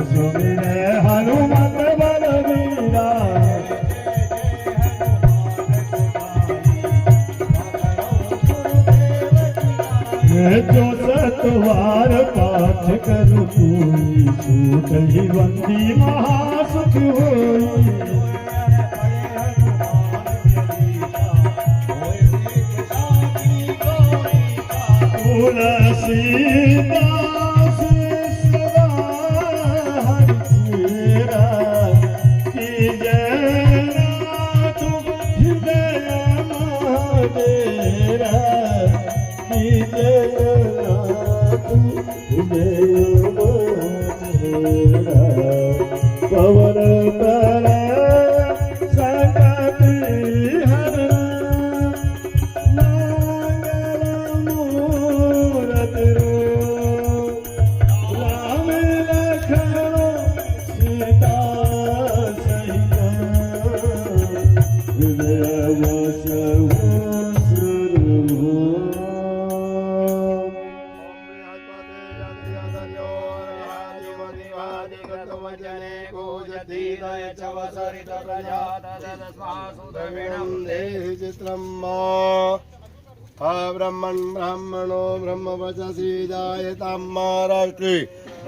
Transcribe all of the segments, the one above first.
Sumire Hanumat बलवीरा। जो सतवार पाठ करु कोई सूत ही बंदी महासुख होई। तुलसीदास सदा हरिरा की जय नाथ हृदय मेरा की जय नाथ हृदय मेरा। पवन पर संकट हरण ब्रह्मन् ब्राह्मणो ब्रह्मवचसी जायतां महाराष्ट्रे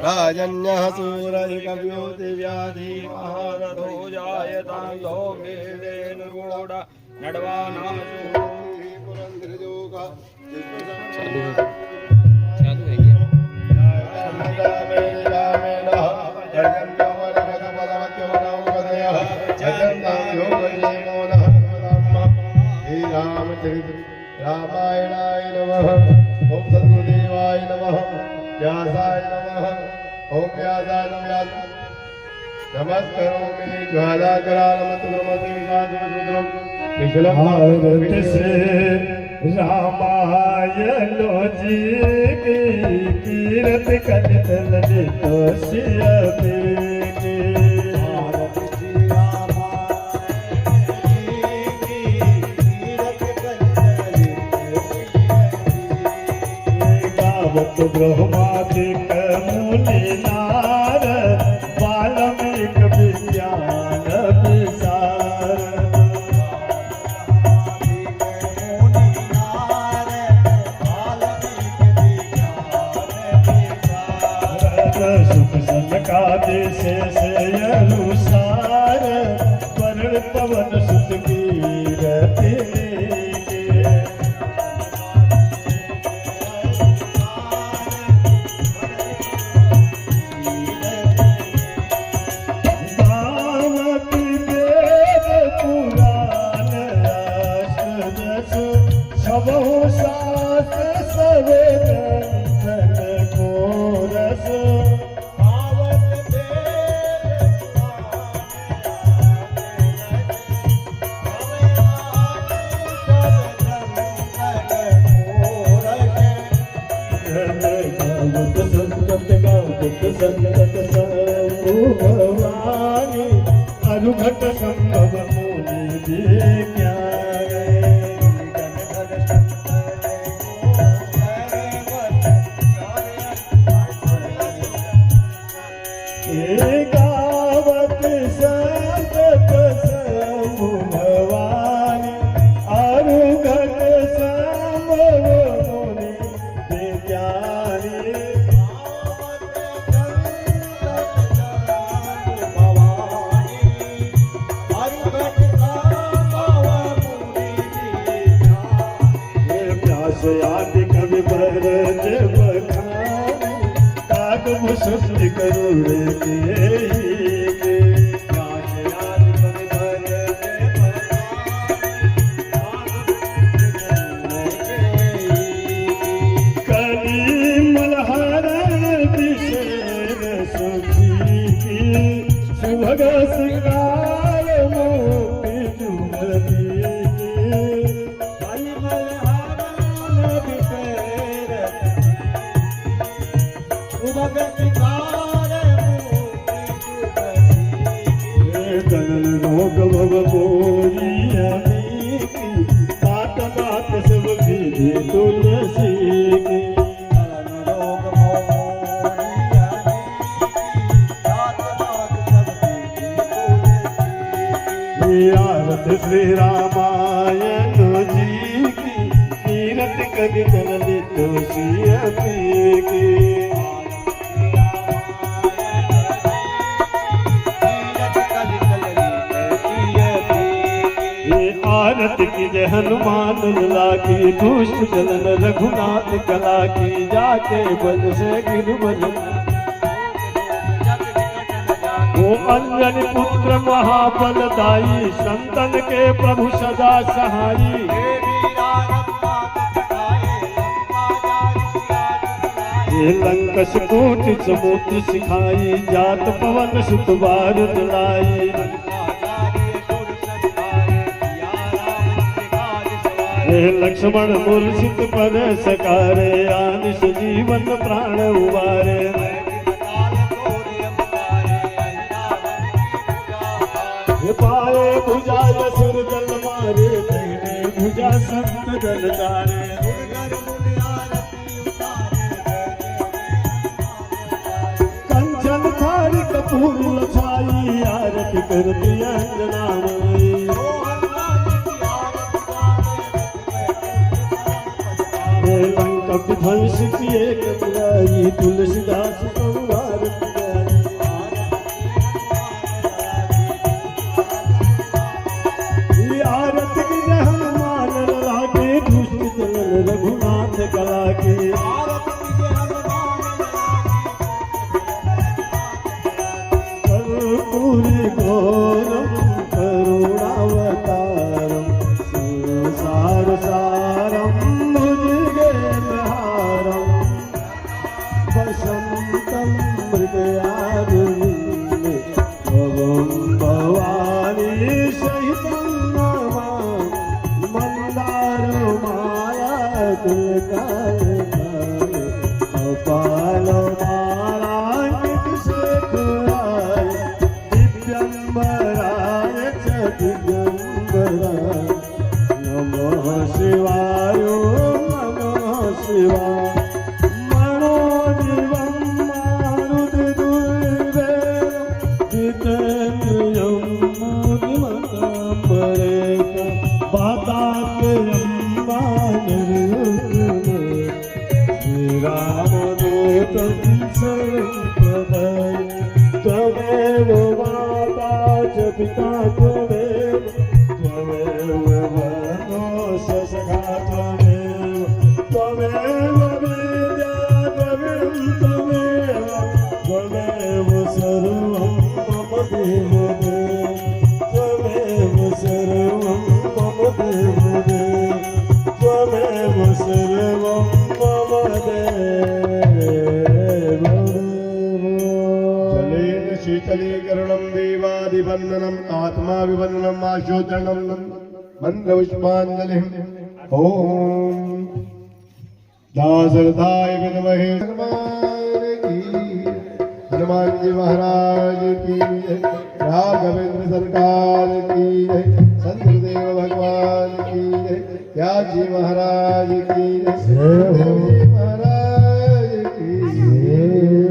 राजन्यः सूरैकव्यो दिव्याधि महारथो जायतां सौम्येन नडवानाशो पुरंद्रजोगा। रामायणाय नमः। ओम सद्गुरुदेवाय नमः। व्यासाय नमः। ओम व्यासाय नमः। नमस्करोमि ज्वालाकरालमतुरमतिविकासुरम विशलम भारत से रामायण जी की कीरत कलित ललित सियते के। ब्रह्मादिक मुनि नारद वाल्मीक विज्ञान विशारद। सुख सनकादि से अनुसार वरुण पवन सुत कीरति अनुघट संभव मुनि गावत संत भवानी अनुघट संभव मुनि विज्ञानी। आदि कवि बरज बखानी काग मुसुष्टि करुणे के कली मलहरण दिशेर सुखी की सुभग श्रृंगार मोती जुमती। कनन रोग भव बोरिया तात तात सब विधि तुलसी की। आरती श्री रामायण जी की कीरत कवि ललित सिय प्रिय की आरती की जय हनुमान लला की दुष्ट दलन रघुनाथ कला की जाके बल से गिरबल वो अंजन पुत्र महाबलदाई संतन के प्रभु सदा सहाई ये लंकस कोट समुद्र सिखाई जात पवन सुत बार दिलाई लक्ष्मण मूर्छित पर सकारे आनिश जीवन प्राण उबारे पाए भुजा सुर जल मारे तेरे भुजा संत जल तारे कंचन थारी कपूर लछाई आरती करती अंजना लंका विध्वंस किए कबलाई तुलसीदास संवार आरती की हनुमान लला के दुष्ट दलन रघुनाथ कला के कर्पूरी घोरम करुणावतारम संसार सारम वसंतम मृगयारुण्य भवं भवानी सहितं नमामि मंदार माला दुर्गाय कपाल मालांकित शेखराय दिव्यंबराय च दिव्यंबराय नमः शिवाय नमः शिवाय त्वमेव माता च पिता त्वमेव त्वमेव वनो स सखा त्वमेव विद्या द्रविणं त्वमेव सर्वं मम देवदेव त्वमेव सर्वं मम देवदेव त्वमेव सर्वं मम शीतलीकरणं देवादिवन्दनम् आत्माभिवन्दनम् आशोचनं मन्त्रपुष्पाञ्जलिम् ॐ दासरथाय विद्महे हनुमान जी महाराज की जय राघवेंद्र सरकार की जय संतदेव भगवान की जय व्यास जी महाराज की जय महाराज की जय।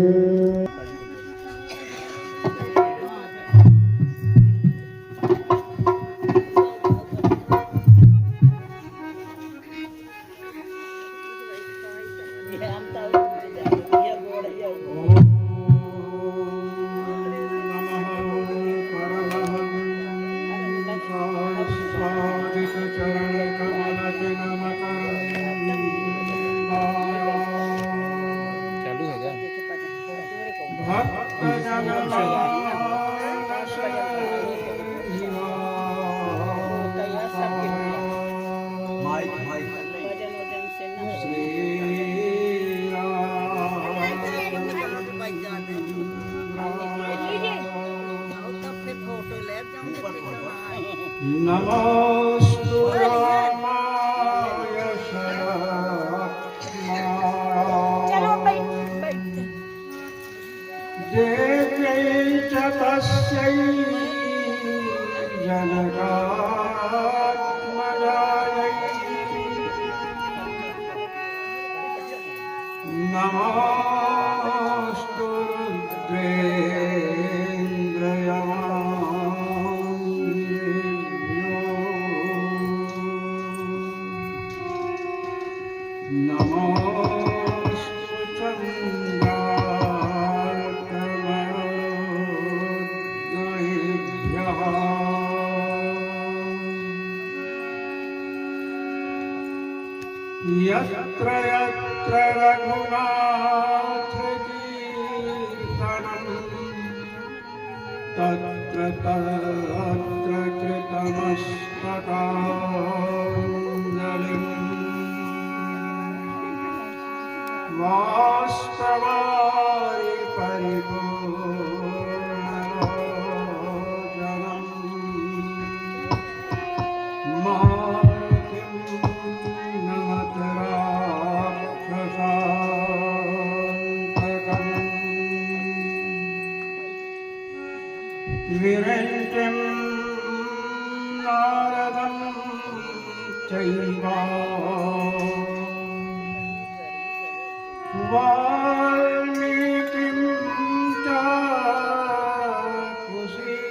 नमोस्तु रामाय देव्यै च तस्यै जनकात्मजायै नमोस्तु रुद्रेन्द्रयमादेव्यै यत्र यत्र रघुनाथकीर्तनं तत्र तत्र कृतमस्तकाञ्जलिं वास्तवारि परिपूर्णलोचनं मारुतिं नमत राक्षसान्तकम् विरञ्चिं नारदं चैव वाल्मीकिं च कुशीलवम्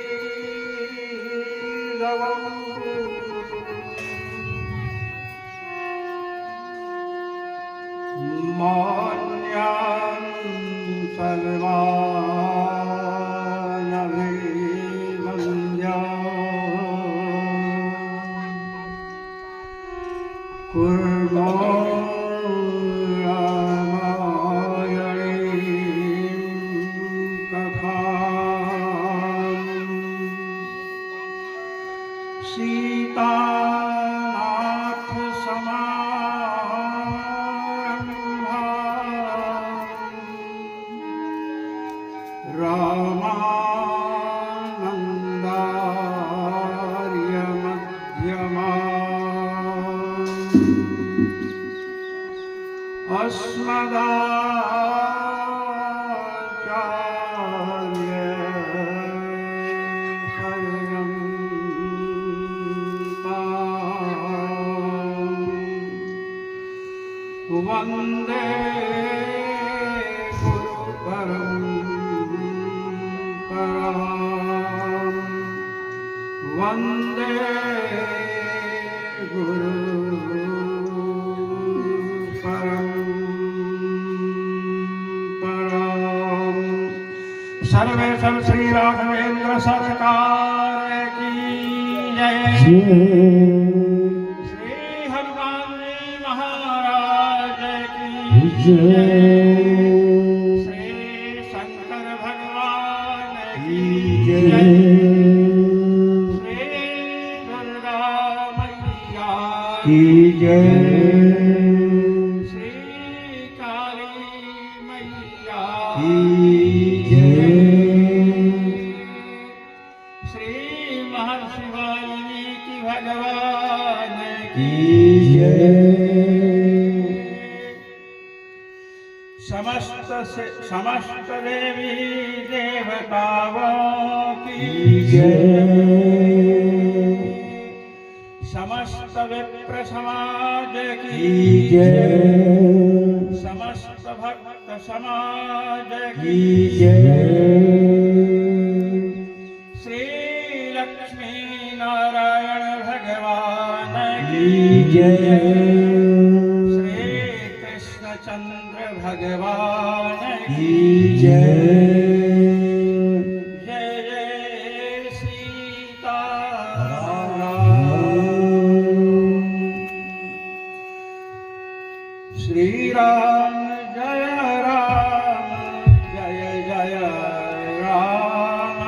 मान्यान् सर्वानभिवन्द्य कुर्मो सीतानाथ समारम्भा रामानन्दार्य मध्यमा अस्मदाचार्य वन्दे गुरुपरम्परां वन्दे गुरुपरम्परां सर्वेषां श्री राघवेंद्र सरकार की जय। श्री शंकर भगवान की जय। श्री दुर्गा मैया की जय। श्री काली मैया की जय। श्री महर्षि वाल्मीकि भगवान की जय। समस्त देवी देवताओं की जय। समस्त विप्र समाज की जय। समस्त भक्त समाज की जय। श्री लक्ष्मी नारायण भगवान की जय। चंद्र भगवान की जय। जय जय सीताराम। श्री राम जय राम जय जय राम।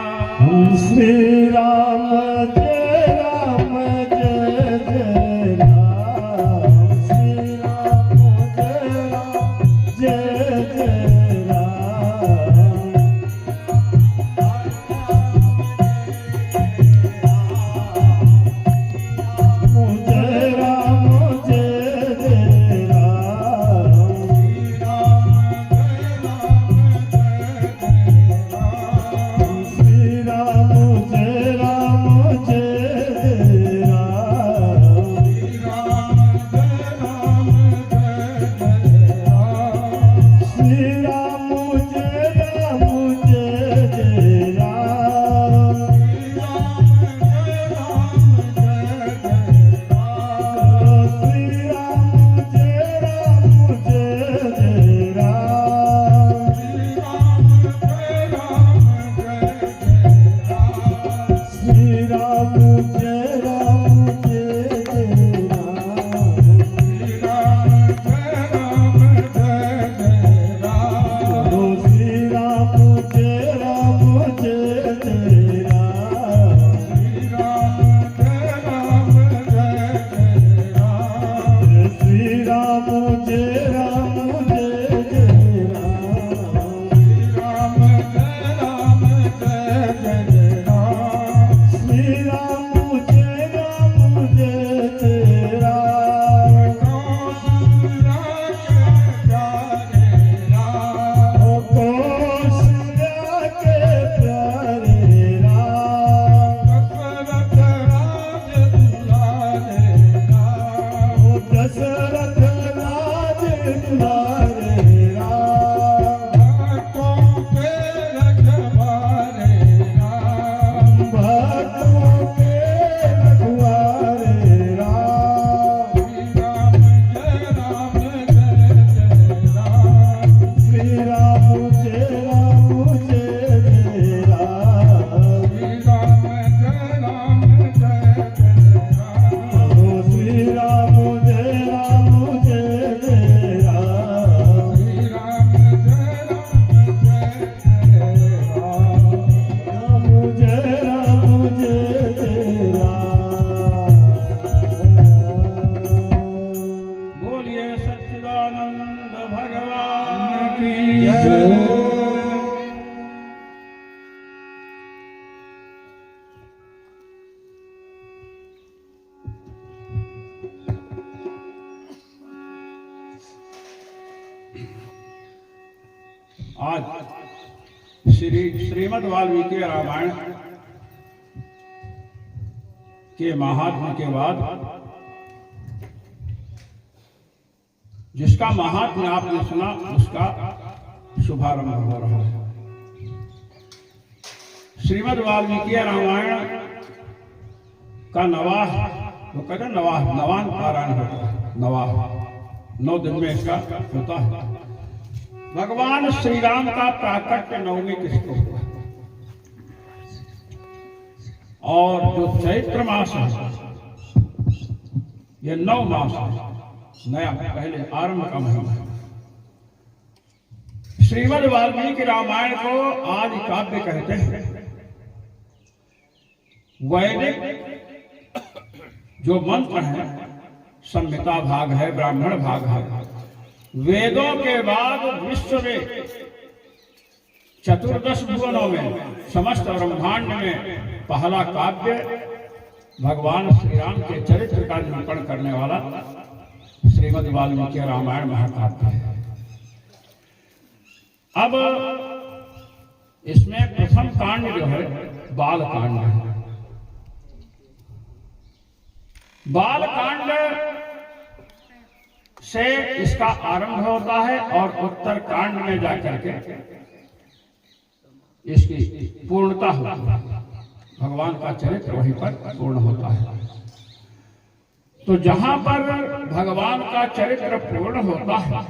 श्री राम जय राम जय जय राम। श्री राम जय जय राम। जय राम जय जय राम। श्री राम जय राम जय आज श्रीमद् वाल्मीकि रामायण के महात्म्य के बाद जिसका महात्म्य आपने सुना उसका शुभारंभ हो रहा है। श्रीमद् वाल्मीकि रामायण का नवाह, वो कहते हैं नवान पारायण होता है। नवाह 9 दिन में इसका होता है। भगवान श्री राम का प्राकट्य नवमी किसको हुआ, और जो चैत्र मास है ये 9 मास है, नया पहले आरंभ का महीना है। श्रीमद् वाल्मीकि रामायण को आदि काव्य कहते हैं। वैदिक जो मंत्र है, संहिता भाग है, ब्राह्मण भाग है। वेदों के बाद विश्व में 14 भुवनों में, समस्त ब्रह्मांड में पहला काव्य भगवान श्री राम के चरित्र का निरूपण करने वाला श्रीमद् वाल्मीकि रामायण महाकाव्य है। अब इसमें प्रथम कांड जो है बाल कांड है। बाल कांड से इसका आरंभ होता है और उत्तर कांड में जाकर के इसकी पूर्णता होती है। भगवान का चरित्र वहीं पर पूर्ण होता है। तो जहां पर भगवान का चरित्र पूर्ण होता है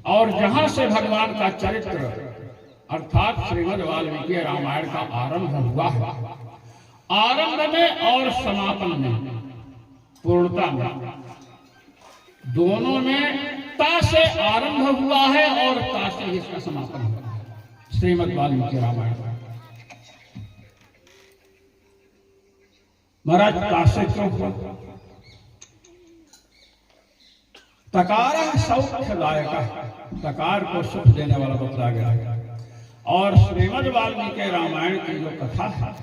और जहां से भगवान का चरित्र अर्थात श्रीमद् वाल्मीकि रामायण का आरंभ हुआ है, आरंभ में और समापन में, पूर्णता में, दोनों में ता से आरंभ हुआ है और ता से इसका समापन हुआ है। श्रीमद् वाल्मीकि रामायण महाराज ता से क्यों हुआ? तकार सौख्यदायक, तकार को सुख देने वाला बतला गया। और श्रीमद् वाल्मीकि रामायण की जो कथा है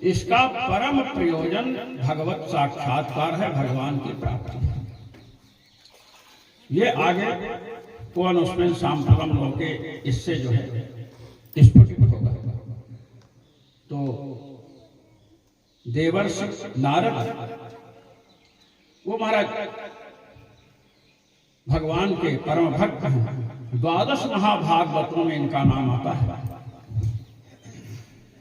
इसका परम प्रयोजन भगवत साक्षात्कार है, भगवान की प्राप्ति है। ये आगे को अनुस्मेन सांप्रतम लोके इससे जो है स्फुटित होगा। तो देवर्षि नारद वो महाराज भगवान के परम भक्त हैं। 12 महाभागवतों में इनका नाम आता है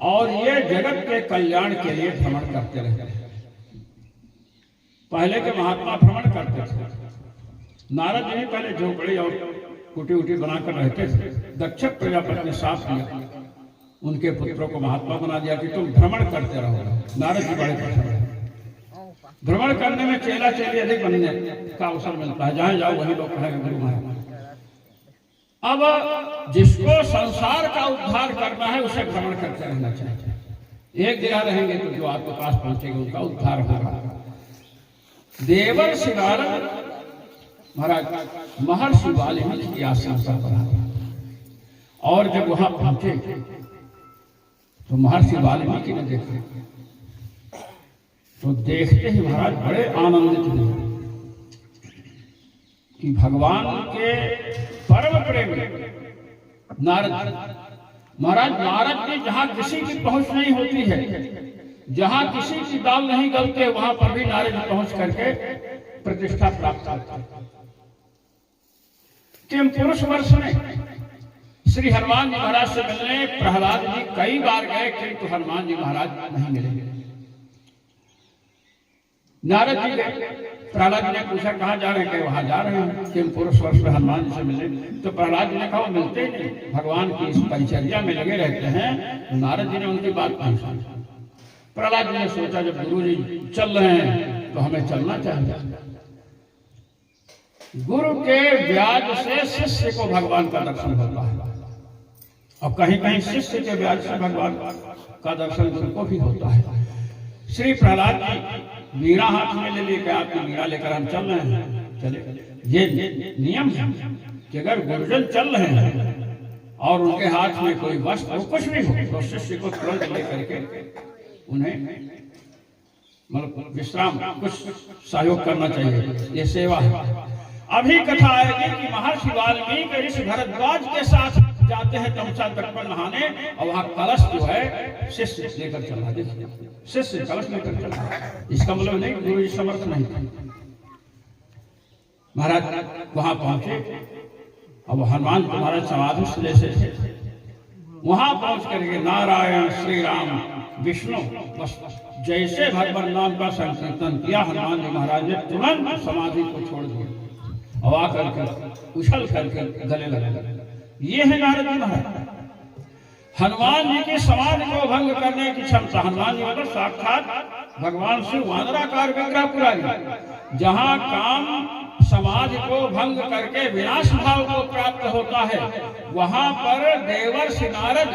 और ये जगत के कल्याण के लिए भ्रमण करते रहते हैं। पहले के महात्मा भ्रमण करते थे। नारद जी पहले झोपड़ी और कुटी उटी बनाकर रहते थे। दक्ष प्रजापति ने साफ किया, उनके पुत्रों को महात्मा बना दिया कि तुम भ्रमण करते रहो। नारद जी बड़े प्रसन्न। भ्रमण करने में चेला चेली अधिक बनने का अवसर मिलता है। जहां जाओ वही लोग कहेंगे गुरु महाराज। अब जिसको संसार का उद्धार करना है उसे भ्रमण करते रहना चाहिए। एक जगह रहेंगे तो जो आपके पास पहुंचेंगे उनका उद्धार होगा। देवर्षि नारद महाराज महर्षि वाल्मीकि की आश्रम पर और जब वहां पहुंचे तो महर्षि वाल्मीकि ने देखा तो देखते ही महाराज बड़े आनंदित हुए कि भगवान के परम प्रेमी नारद महाराज। नारद जी जहां किसी की पहुंच नहीं होती है, जहां किसी की दाल नहीं गलते, वहां पर भी नारद जी पहुंच करके प्रतिष्ठा प्राप्त करते हैं। किम पुरुष वर्ष में श्री हनुमान जी महाराज से मिलने प्रहलाद जी कई बार गए, किंतु हनुमान जी महाराज नहीं मिले। नारद जी गए, प्रहलाद जी ने पूछा कहाँ जा रहे हैं? कि वहां जा रहे हैं किम पुरुष वर्ष में हनुमान जी से मिलने। तो प्रहलाद जी ने कहा वो मिलते नहीं, भगवान की इस परिचर्या में लगे रहते हैं। नारद जी ने उनकी बात नहीं सुनी। प्रहलाद जी ने सोचा जब गुरु जी चल रहे हैं तो हमें चलना चाहिए। गुरु के ब्याज से शिष्य को भगवान का दर्शन होता है और कहीं कहीं शिष्य के ब्याज से भगवान का दर्शन गुरु को भी होता है। श्री प्रहलाद जी वीणा हाथ में ले लेकर आपकी वीणा लेकर हम चल रहे हैं, चले। ये नियम है कि अगर गुरुजन चल रहे हैं और उनके हाथ में कोई वस्त्र हो, कुछ भी हो, तो शिष्य को तुरंत लेकर के उन्हें मतलब विश्राम कुछ सहयोग करना चाहिए। ये सेवा है। अभी कथा आएगी कि महर्षि वाल्मीकि इस भरद्वाज के साथ जाते हैं तमसा तट पर नहाने, और वहां कलश जो है शिष्य लेकर चला, देखिए शिष्य कलश लेकर चला। इसका मतलब नहीं गुरु जी समर्थ नहीं थे। महाराज वहां पहुंचे, अब हनुमान महाराज समाधि जैसे वहां पहुंच करके नारायण श्री राम विष्णु बस जैसे भगवान नाम का संकीर्तन किया, हनुमान जी महाराज ने तुरंत समाधि को छोड़ दिया और आकर उछल करके गले लगे। ये है नारद जी महाराज। हनुमान जी की समाधि को भंग करने की क्षमता, हनुमान जी मतलब साक्षात भगवान शिव वानराकार विग्रह पुरानी। जहां काम समाधि को भंग करके विनाश भाव को प्राप्त होता है, वहां पर देवर्षि नारद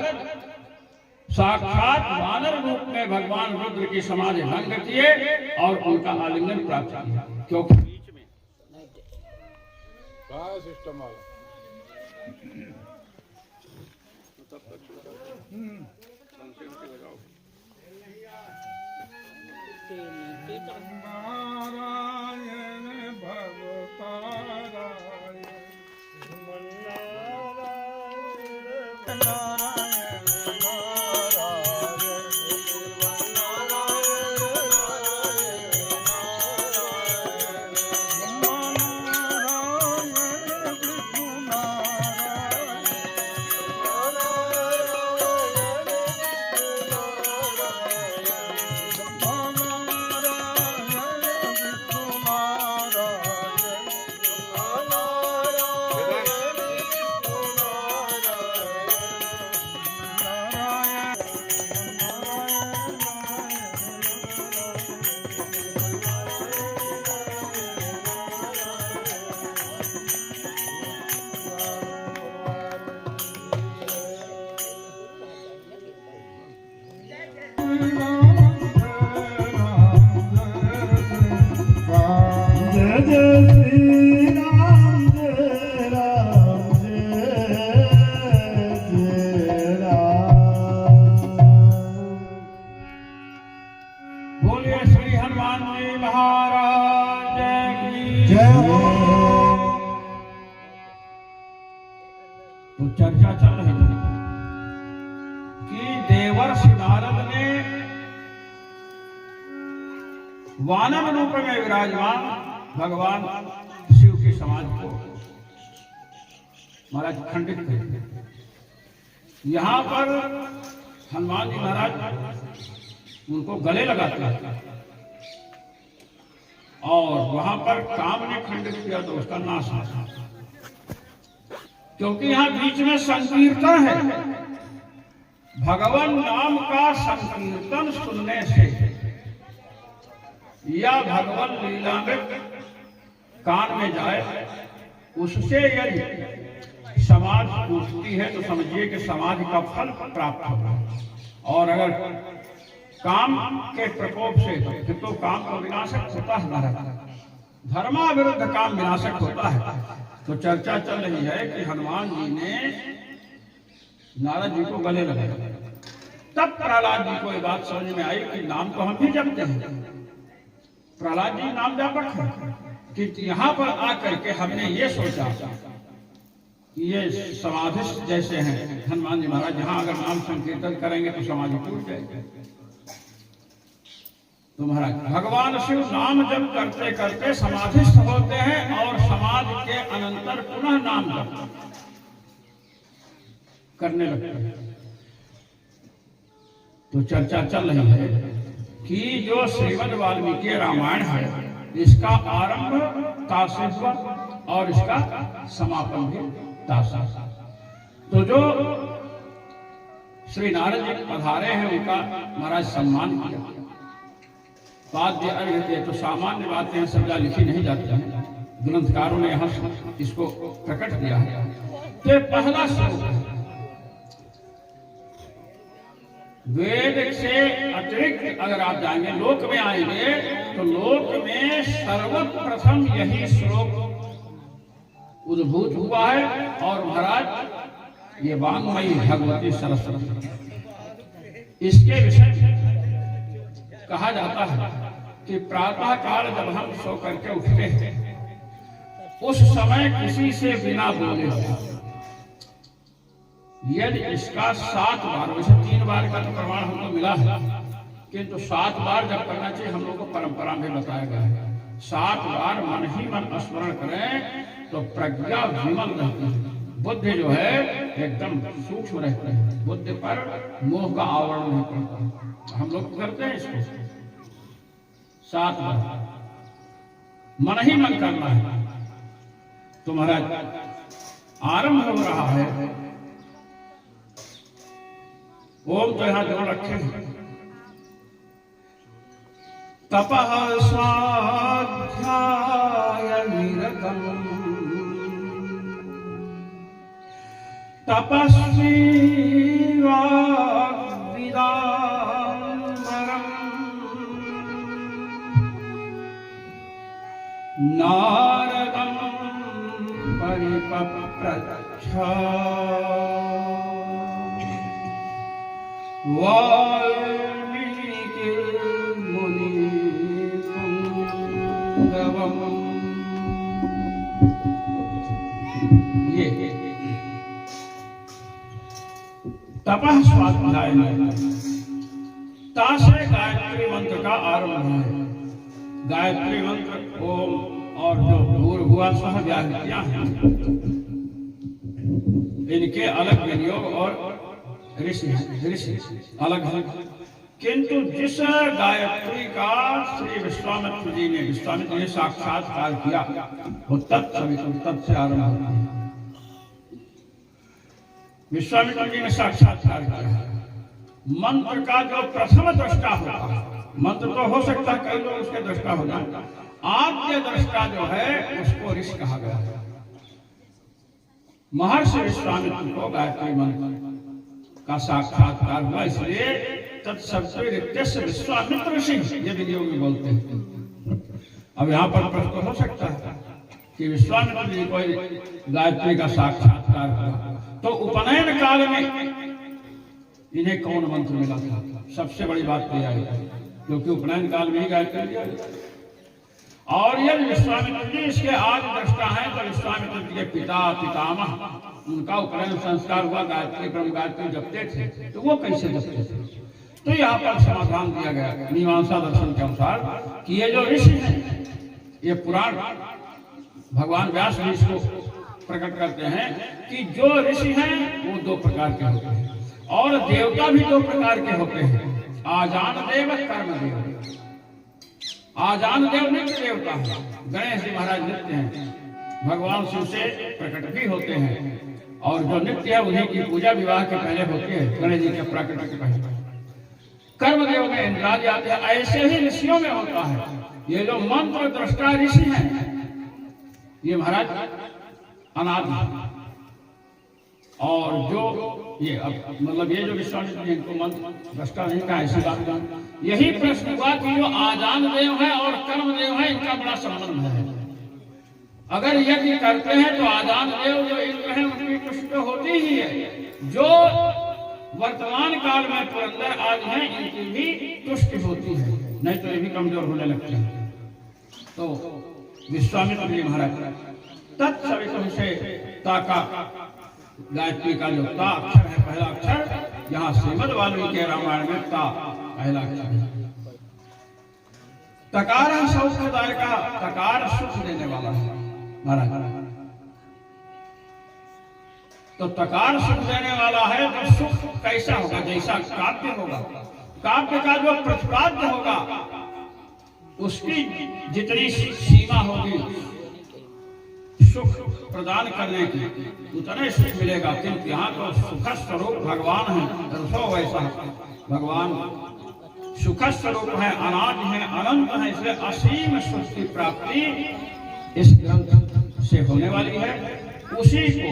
साक्षात वानर रूप में भगवान रुद्र की समाधि भंग किए और उनका आलिंगन प्राप्त किया। क्योंकि बीच में सिस्टम वाला तो चर्चा चल रही थी कि देवर्षि नारद ने वानर रूप में विराजमान भगवान शिव की समाधि को महाराज खंडित किया। यहाँ पर हनुमान जी महाराज उनको गले लगाते हैं और वहां पर काम ने खंडित किया तो उसका नाश हुआ। क्योंकि यहाँ बीच में संकीर्तन है, भगवान नाम का संकीर्तन सुनने से या भगवान लीला में कान में जाए, उससे यदि समाधि टूटती है तो समझिए कि समाधि का फल प्राप्त होगा। और अगर काम के प्रकोप से फिर तो काम का विनाशक होता है, धर्मा विरुद्ध काम विनाशक होता है। तो चर्चा चल रही है कि हनुमान जी ने नारद जी को गले लगाया। तब प्रहलाद जी को ये बात समझ में आई कि नाम तो हम भी जपते हैं, प्रहलाद जी नाम जापक है, कि यहाँ पर आकर के हमने ये सोचा कि ये समाधिस्थ जैसे हैं हनुमान जी महाराज, यहाँ अगर नाम संकीर्तन करेंगे तो समाधि टूट जाएगी। तो महाराज भगवान शिव नाम जप करते करते समाधिस्थ होते हैं और समाधि के अनंतर पुनः नाम जप करने लगते हैं। तो चर्चा चल रही है कि जो श्रीमद् वाल्मीकि रामायण है, इसका आरंभ तासे हुआ और इसका समापन भी तासा। तो जो श्री नारद जी पधारे हैं उनका महाराज सम्मान किया, वाद्य अर्घ दिए। तो सामान्य बातें सब लिखी नहीं जाती हैं, ग्रंथकारों ने यहाँ इसको प्रकट किया है। तो पहला श्लोक है, वेद से अतिरिक्त अगर आप जाएंगे लोक में आएंगे तो लोक में सर्वप्रथम यही श्लोक उद्भूत हुआ है। और महाराज ये वांगमयी भगवती सरस्वती, इसके विषय में कहा जाता है कि प्रातः काल जब हम सो करके उठते हैं उस समय किसी से बिना बोले यदि इसका 7 बार, वैसे 3 बार का तो प्रमाण हमको मिला है, किंतु 7 बार जब करना चाहिए हम लोग को परंपरा में बताया गया है। 7 बार मन ही मन स्मरण करें तो प्रज्ञा विमल रहती है, बुद्धि जो है एकदम सूक्ष्म रहती है, बुद्धि पर मोह का आवरण नहीं पड़ता। हम लोग करते हैं इसको 7 बार मन ही मन करना है। तुम्हारा आरंभ हो रहा है, ओम तो यहां जोड़ रखे हैं। तपः स्वाध्याय निरतम् तपस्वी वाग्विदाम्बरम् नारदं परिपप्रच्छ वाल्मीकिर्मुनिपुङ्गवम्। ये तपः स्वाध्याय ता से गायत्री मंत्र का आरंभ है। गायत्री मंत्र ओम और जो भूर्भुवः स्वः व्याहृतियां हैं, इनके अलग विनियोग और ऋषि अलग है। किंतु जिस गायत्री का श्री विश्वामित्र जी ने साक्षात्कार किया वो तत् से आरंभ होती है। विश्वामित्र जी ने साक्षात्कार किया। मंत्र का जो प्रथम दृष्टा होता है, मंत्र तो हो सकता है कई लोग उसके दृष्टा हो जाए, आद्य दृष्टा जो है उसको ऋषि कहा गया है। महर्षि विश्वामित्र को गायत्री मंत्र का साक्षात्कार हुआ, इसलिए तत्सवितुर्यस्य विश्वामित्र ऋषि ये विधियों में बोलते हैं। अब यहाँ पर प्रश्न हो सकता है कि विश्वामित्र जी को गायत्री का साक्षात्कार हुआ तो उपनयन काल में इन्हें कौन मंत्र मिला था? सबसे बड़ी बात तो यह है क्योंकि उपनयन काल में ही गायत्री दिया। और यदि विश्वामित्र जी इसके आदि दृष्टा हैं तो विश्वामित्र जी के पिता पितामह उनका उपनयन संस्कार हुआ, गायत्री ब्रह्म गायत्री जपते थे, तो वो कैसे जपते थे? तो यहाँ पर समाधान दिया गया मीमांसा दर्शन के अनुसार कि ये जो ऋषि हैं, ये पुराण भगवान व्यास जी इसको प्रकट करते हैं कि जो ऋषि हैं वो 2 प्रकार के होते हैं और देवता भी 2 प्रकार के होते हैं, आजान देव कर्म देव। आजान देव नित्य देवता है, गणेश जी महाराज नित्य हैं, भगवान शिव से प्रकट भी होते हैं और जो नित्य है उन्हीं की पूजा विवाह के पहले होती है, गणेश जी के प्रकट के पहले। कर्मदेव में इंद्राज आते हैं, ऐसे ही ऋषियों में होता है। ये जो मंत्र दृष्टा ऋषि हैं ये महाराज अनादि, और जो ये अब मतलब ये जो विश्वामित्र जी इनको मंत्र दृष्टा नहीं कहा, ऐसी बात नहीं। यही प्रश्न हुआ कि जो आजान देव है और कर्मदेव है इनका बड़ा संबंध है। अगर यज्ञ करते हैं तो आजान देव जो इंद्र है उनकी तुष्टि होती ही है, जो वर्तमान काल में पुरंदर आज हैं इनकी भी तुष्टि होती है, नहीं तो ये भी कमजोर होने लगते हैं। तो विश्वामित्र जी महाराज तत्सवितुः से ताका गायत्री का जो ता अक्षर है, पहला अक्षर, यहाँ श्रीमद् वाल्मीकि रामायण में ता पहला अक्षर है। तकार सौख्यदाय का, तकार सुख देने वाला है महाराज। तो तकार सुख देने वाला है तो सुख कैसा होगा? जैसा काव्य होगा, काव्य का जो प्रतिपाद्य होगा उसकी जितनी सीमा होगी सुख प्रदान करने की उतने सुख मिलेगा। किंतु यहाँ तो सुख स्वरूप भगवान है, रसो वैसा भगवान सुख स्वरूप है, अनादि है, अनंत है, इसलिए असीम सुख की प्राप्ति इस ग्रंथ से होने वाली है। उसी को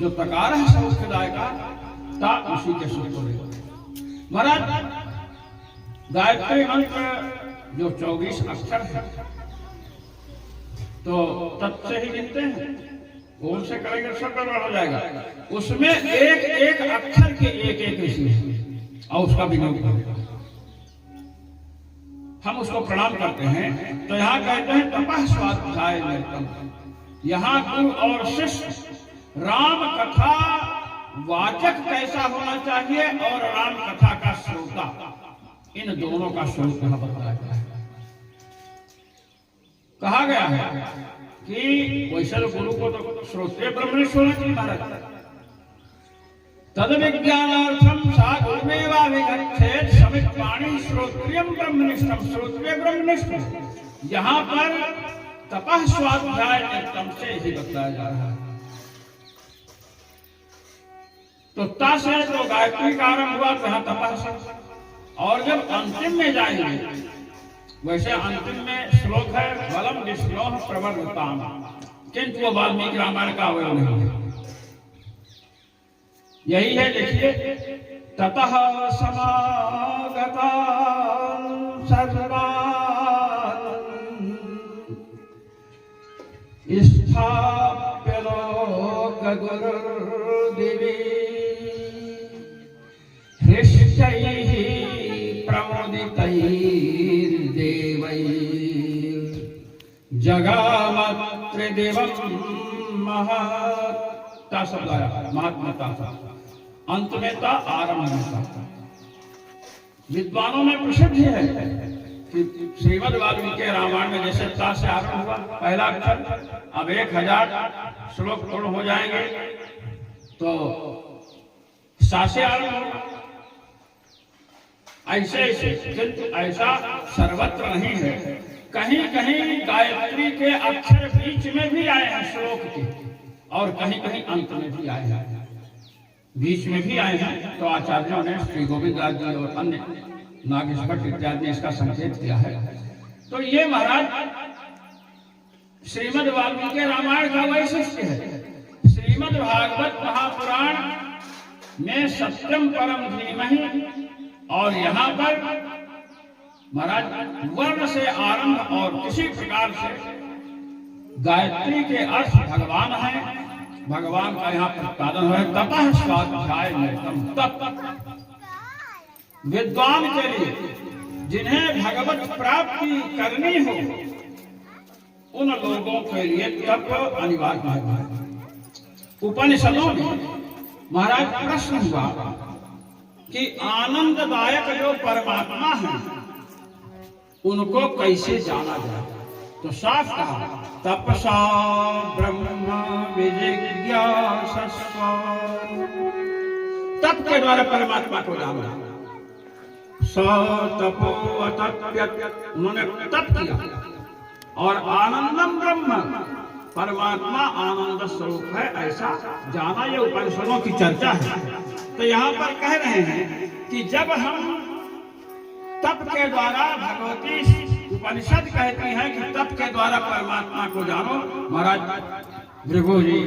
जो तकार है सौख्यदाय का ता उसी के सुख होगा। महाराज गायत्री मंत्र जो 24 अक्षर है तो तत् से ही गिनते हैं, ओम से करेंगे सब गड़बड़ हो जाएगा। उसमें एक एक अक्षर के एक एक ऋषि है और उसका विनियोग हम उसको प्रणाम करते हैं। तो यहाँ कहते हैं तपः स्वाध्याय नृत्यम। यहाँ गुरु और शिष्य राम कथा वाचक कैसा होना चाहिए और राम कथा का श्रोता, इन दोनों का स्वरूप यहाँ बताया गया है। कहा गया है कि वैसे गुरु को तो श्रोत्रिय ब्रह्मनिष्ठ होना चाहिए महाराज। तद विज्ञानार्थम सा गुरुमेवाभिगच्छेत् समित वाणी श्रोत्रियम ब्रह्मनिष्ठम। श्रोत्रिय ब्रह्मनिष्ठ यहाँ पर तपः स्वाध्याय नृत्यम से ही बताया जा रहा है। तो ता से तो गायत्री का आरंभ हुआ, तो यहाँ तपः से। और जब अंतिम में जाएंगे, वैसे अंतिम में श्लोक है बलम विष्णु प्रवर्तताम, किंतु वो वाल्मीकि रामायण का अवयव नहीं है। यही है, देखिए ततः समागता सर्वान् स्थाप्य लोक गुरुर्दिवि हृष्टैः प्रमुदितैर्देवैः जगामत्रिदिवं महत्ता शब्द आया, महात्मता अंत में था, आरंभ में था। विद्वानों में प्रसिद्ध है कि श्रीमद् वाल्मीकि रामायण में जैसे ता से आरंभ हुआ पहला अक्षर, अब 1000 श्लोक पूर्ण हो जाएंगे तो सा से आरंभ होगा। ऐसे ऐसे, किंतु ऐसा सर्वत्र नहीं है। कहीं कहीं गायत्री के अक्षर बीच में भी आए हैं श्लोक के, और कहीं कहीं अंत में भी आए हैं, बीच में भी आए हैं। तो आचार्यों ने श्री गोविंद राज जी और अन्य नागेश भट्ट इत्यादि ने इसका संकेत किया है। तो ये महाराज श्रीमद् वाल्मीकि रामायण का वैशिष्ट्य है। श्रीमद् भागवत महापुराण में सत्यम परम धीमहि, और यहाँ पर महाराज वर्ण से आरंभ और किसी प्रकार से गायत्री के अर्थ भगवान है। भगवान का यहाँ प्रतिपादन है। तपः स्वाध्याय नृत्यम, तप विद्वान के लिए, जिन्हें भगवत प्राप्ति करनी हो, उन लोगों के लिए तप अनिवार्य है। उपनिषदों में महाराज प्रश्न हुआ कि आनंददायक जो परमात्मा है उनको कैसे जाना जाए, तो साफ कहा तपसा ब्रह्म विजिज्ञासस्व। तप के द्वारा परमात्मा को जाना। स तपो अतप्यत, उन्होंने तप किया। और आनंदम ब्रह्म, परमात्मा आनंद स्वरूप है, ऐसा जाना। ये उपनिषदों की चर्चा है। तो यहाँ पर कह रहे हैं कि जब हम तप के द्वारा, भगवती उपनिषद कहती है कि तप के द्वारा परमात्मा को जानो। महाराज भृगु जी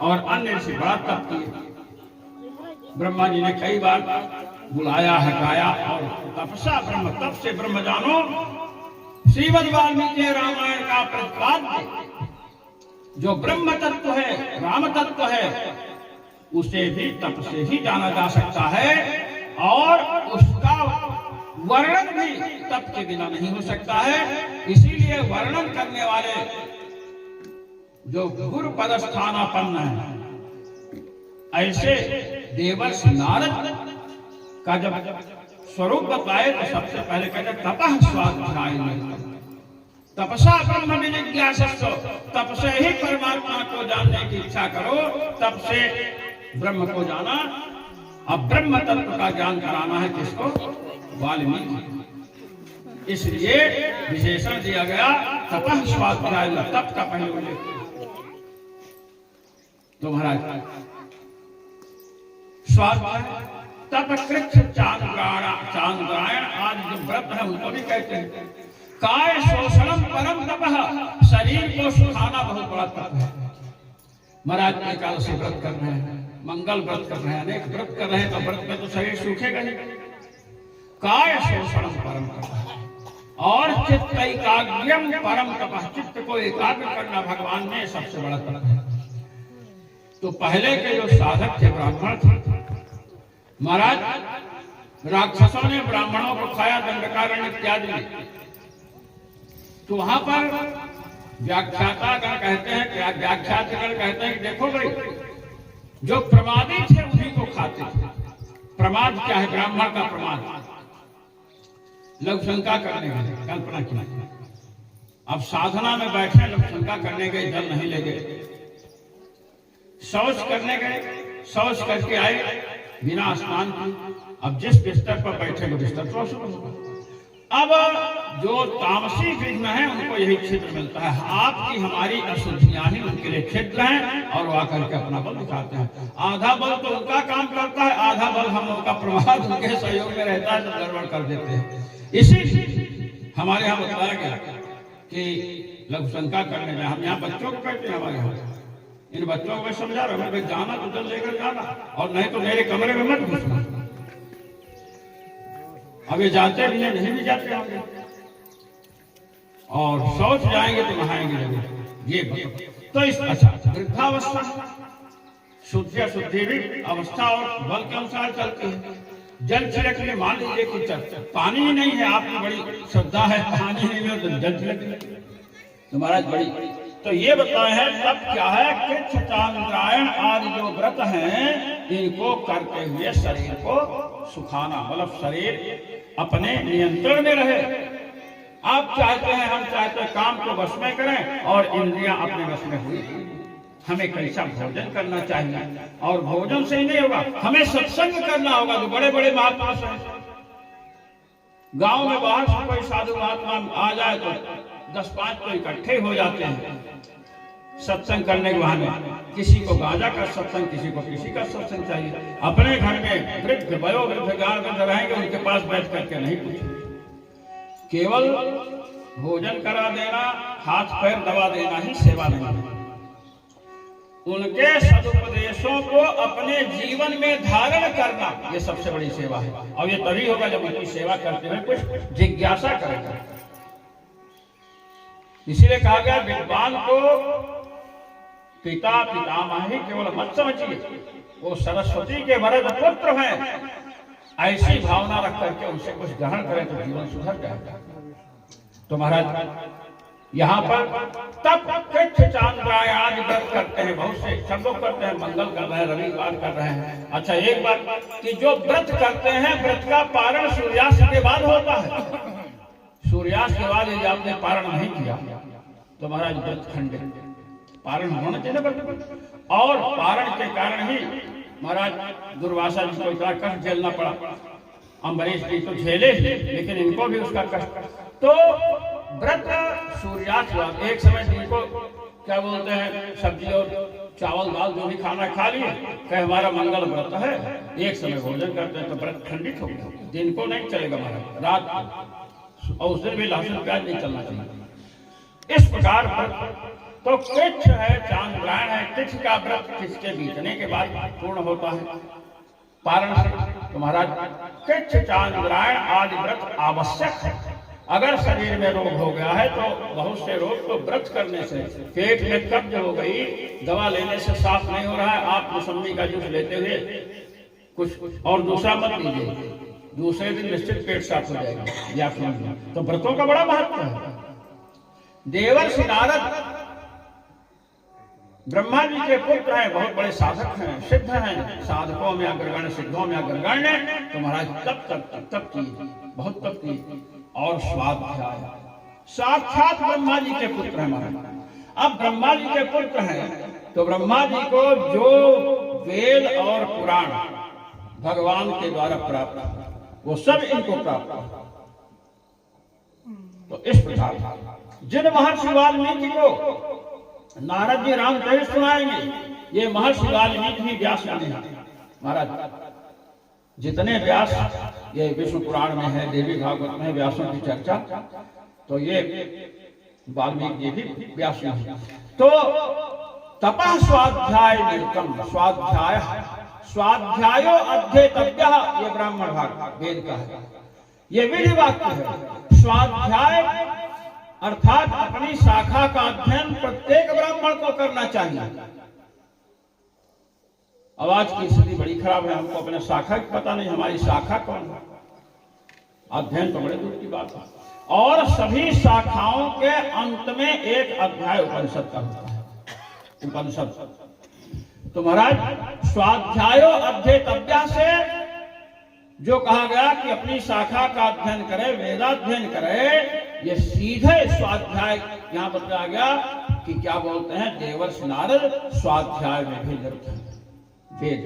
और अन्य से बड़ा तप किए। ब्रह्मा जी ने कई बार बुलाया, हटाया, और तपसा ब्रह्म, तप से ब्रह्म जानो। श्रीमद् वाल्मीकि रामायण का प्रतिपाद्य जो ब्रह्म तत्व है, राम तत्व है, उसे भी तप से ही जाना जा सकता है। और उसका वर्णन भी तप के बिना नहीं हो सकता है। इसीलिए वर्णन करने वाले जो गुरु पदस्थानापन्न है, ऐसे देवर्षि नारद का जब स्वरूप बताए तो सबसे पहले कहते तपः स्वाध्याय नृत्यम। तपसा ब्रह्म विजिज्ञासस्व, तप से ही परमात्मा को जानने की इच्छा करो, तप से ब्रह्म को जाना। अब ब्रह्म तत्व का ज्ञान कराना है किसको? वाल्मीकि। इसलिए विशेषण दिया गया तपः स्वाध्याय, तप का पहले उल्लेख। तो महाराज स्वाध्याय, तप, कृच्छ, चांद्रायण आदि जो व्रत है उनको भी कहते हैं। काय शोषणम परम तपः, शरीर को सुखाना बहुत बड़ा तप है। महाराज एकादशी व्रत कर रहे हैं, मंगल व्रत कर रहे हैं, अनेक व्रत कर रहे हैं, तो व्रत में तो शरीर सूखेगा नहीं। काय शोषणम परम तपः, और चित्त एकाग्र्यम परम तपः, चित्त को एकाग्र करना भगवान में सबसे बड़ा तप है। तो पहले के जो साधक थे, ब्राह्मण थे, महाराज राक्षसों ने ब्राह्मणों को खाया, दंडकारण्य इत्यादि में। तो वहां पर व्याख्यातागण कहते हैं, क्या व्याख्यातागण कहते हैं कि देखो भाई, जो प्रमादी थे उन्हीं को खाते थे। प्रमाद क्या है? ब्राह्मण का प्रमाद, लघुशंका करने वाले, कल्पना की। अब साधना में बैठे, लघुशंका करने गए, जल नहीं ले गए, शौच करने गए, शौच करके आए बिना स्नान की। अब जिस बिस्तर पर बैठे वो बिस्तर तो अशुद्ध होगा। अब जो तामसी विघ्न है उनको यही छिद्र मिलता है। आपकी हमारी अशुद्धियां ही उनके लिए छिद्र हैं, और वो आकर के अपना बल दिखाते हैं। आधा बल तो उनका काम करता है, आधा बल हम लोग का प्रभाव उनके सहयोग में रहता है, तो गड़बड़ कर देते हैं। इसी हमारे यहाँ बताया गया कि लघुशंका करने में, हम यहाँ बच्चों को कहते हैं, हमारे यहाँ इन बच्चों को मैं समझा रहा हूँ, जाना तो जल लेकर जाना, और नहीं तो मेरे कमरे में मत घुसना। अब ये जाते भी हैं, नहीं भी जाते होंगे, और शौच जाएंगे तो नहाएंगे जरूर। ये तो इस अच्छा वृद्धावस्था शुद्धि अशुद्धि भी अवस्था और बल के अनुसार चलती है। जल छिड़कने, मान लीजिए कि पानी ही नहीं है, आपकी बड़ी श्रद्धा है, पानी नहीं है तो जल छिड़कने तो महाराज बड़ी, तो ये बताए हैं तब क्या है कि चांद्रायण आदि जो व्रत हैं इनको करते हुए शरीर को सुखाना, मतलब शरीर अपने नियंत्रण में रहे। आप चाहते हैं, हम चाहते हैं काम को वश में करें और इंद्रियां अपने वश में हुई। हमें कैसा भोजन करना चाहिए, और भोजन से ही नहीं होगा, हमें सत्संग करना होगा। जो बड़े बड़े महापुरुष हैं, गांव में बाहर से कोई साधु महात्मा आ जाए तो 10-5 तो इकट्ठे हो जाते हैं सत्संग करने के बहाने। किसी को गांजा का सत्संग, किसी को किसी का सत्संग चाहिए। अपने घर में वृद्ध वयोवृद्ध गांव रहेंगे, उनके पास बैठ करके नहीं पूछेंगे, केवल भोजन करा देना, हाथ पैर दबा देना ही सेवा नहीं। उनके सदुपदेशों को अपने जीवन में धारण करना, ये सबसे बड़ी सेवा है। और ये तभी होगा जब उनकी सेवा करते हुए कुछ जिज्ञासा करेगा। इसीलिए कहा गया विद्वान को पिता पितामह ही केवल मत समझिए, वो सरस्वती के वरद पुत्र हैं। ऐसी भावना रख करके उनसे कुछ ग्रहण करें तो जीवन सुधर जाएगा। तो महाराज यहाँ पर तब कृच्छ चांद्रायण व्रत करते हैं, बहुत से सब लोग करते हैं, मंगल कर रहे हैं, रविवार कर रहे हैं। अच्छा एक बात कि जो व्रत करते हैं, व्रत का पारण सूर्यास्त के बाद होता है। सूर्यास्त के बाद यदि आपने पारण नहीं किया तो महाराज व्रत खंडित। पारण होना चाहिए, और पारण के कारण ही महाराज दुर्वासा जी को इतना कष्ट झेलना पड़ा। अम्बरीश जी तो झेले ही, लेकिन इनको भी उसका कष्ट। तो व्रत सूर्यास्त, एक समय जिनको क्या बोलते हैं, सब्जी और चावल दाल जो भी खाना खा लिए, कहे हमारा मंगल व्रत है, एक समय भोजन करते हैं तो व्रत खंडित हो गया। दिन को नहीं चलेगा महाराज, रात और उस दिन भी लहसुन प्याज नहीं चलना चाहिए। इस प्रकार व्रत तो कृच्छ है, चांद्रायण है। कृच्छ का व्रत किसके बीतने के बाद पूर्ण होता है? पारण से। तो महाराज कृच्छ चांद्रायण आदि व्रत आवश्यक है। अगर शरीर में रोग हो गया है तो बहुत से रोग तो व्रत करने से, पेट में कब्ज हो गई, दवा लेने से साफ नहीं हो रहा है, आप मौसमी का जूस लेते हुए कुछ और दूसरा मत लीजिए, दूसरे दिन निश्चित पेट साफ हो जाएगा, ये आप समझिए। तो व्रतों का बड़ा महत्व है। देवर्षि नारद ब्रह्मा जी के पुत्र हैं, बहुत बड़े साधक हैं, सिद्ध हैं, साधकों में अग्रगण्य, सिद्धों में अग्रगण्य। तो महाराज तप की, बहुत तप की, और स्वाध्याय, साक्षात ब्रह्मा जी के पुत्र हैं महाराज। अब ब्रह्मा जी के पुत्र हैं तो ब्रह्मा जी को जो वेद और पुराण भगवान के द्वारा प्राप्त, वो सब इनको प्राप्त। तो इस प्रकार जिन महर्षि वाल्मीकि को नारद जी रामचरित सुनाएंगे, ये महर्षि वाल्मीकि भी व्यास में हैं महाराज। जितने व्यास ये विष्णु पुराण में है, देवी भागवत में व्यासों की चर्चा, तो ये वाल्मीकि जी भी व्यास में है। तो तपः स्वाध्याय निरतम, स्वाध्याय स्वाध्यायो अध्येतव्यः, ये ब्राह्मण भाग वेद का है, ये विधि वाक्य है। स्वाध्याय अर्थात अपनी शाखा का अध्ययन प्रत्येक ब्राह्मण को करना चाहिए। अब आज की स्थिति बड़ी खराब है, हमको अपने शाखा की पता नहीं, हमारी शाखा कौन है। अध्ययन तो बड़े दूर की बात है। और सभी शाखाओं के अंत में एक अध्याय उपनिषद का होता है। उपनिषद तो महाराज स्वाध्यायो अध्येतव्या से जो कहा गया कि अपनी शाखा का अध्ययन करे, वेदाध्ययन करे, ये सीधे स्वाध्याय यहां बताया गया कि क्या बोलते हैं, देवर्षि नारद स्वाध्याय में भी निरत हैं। वेद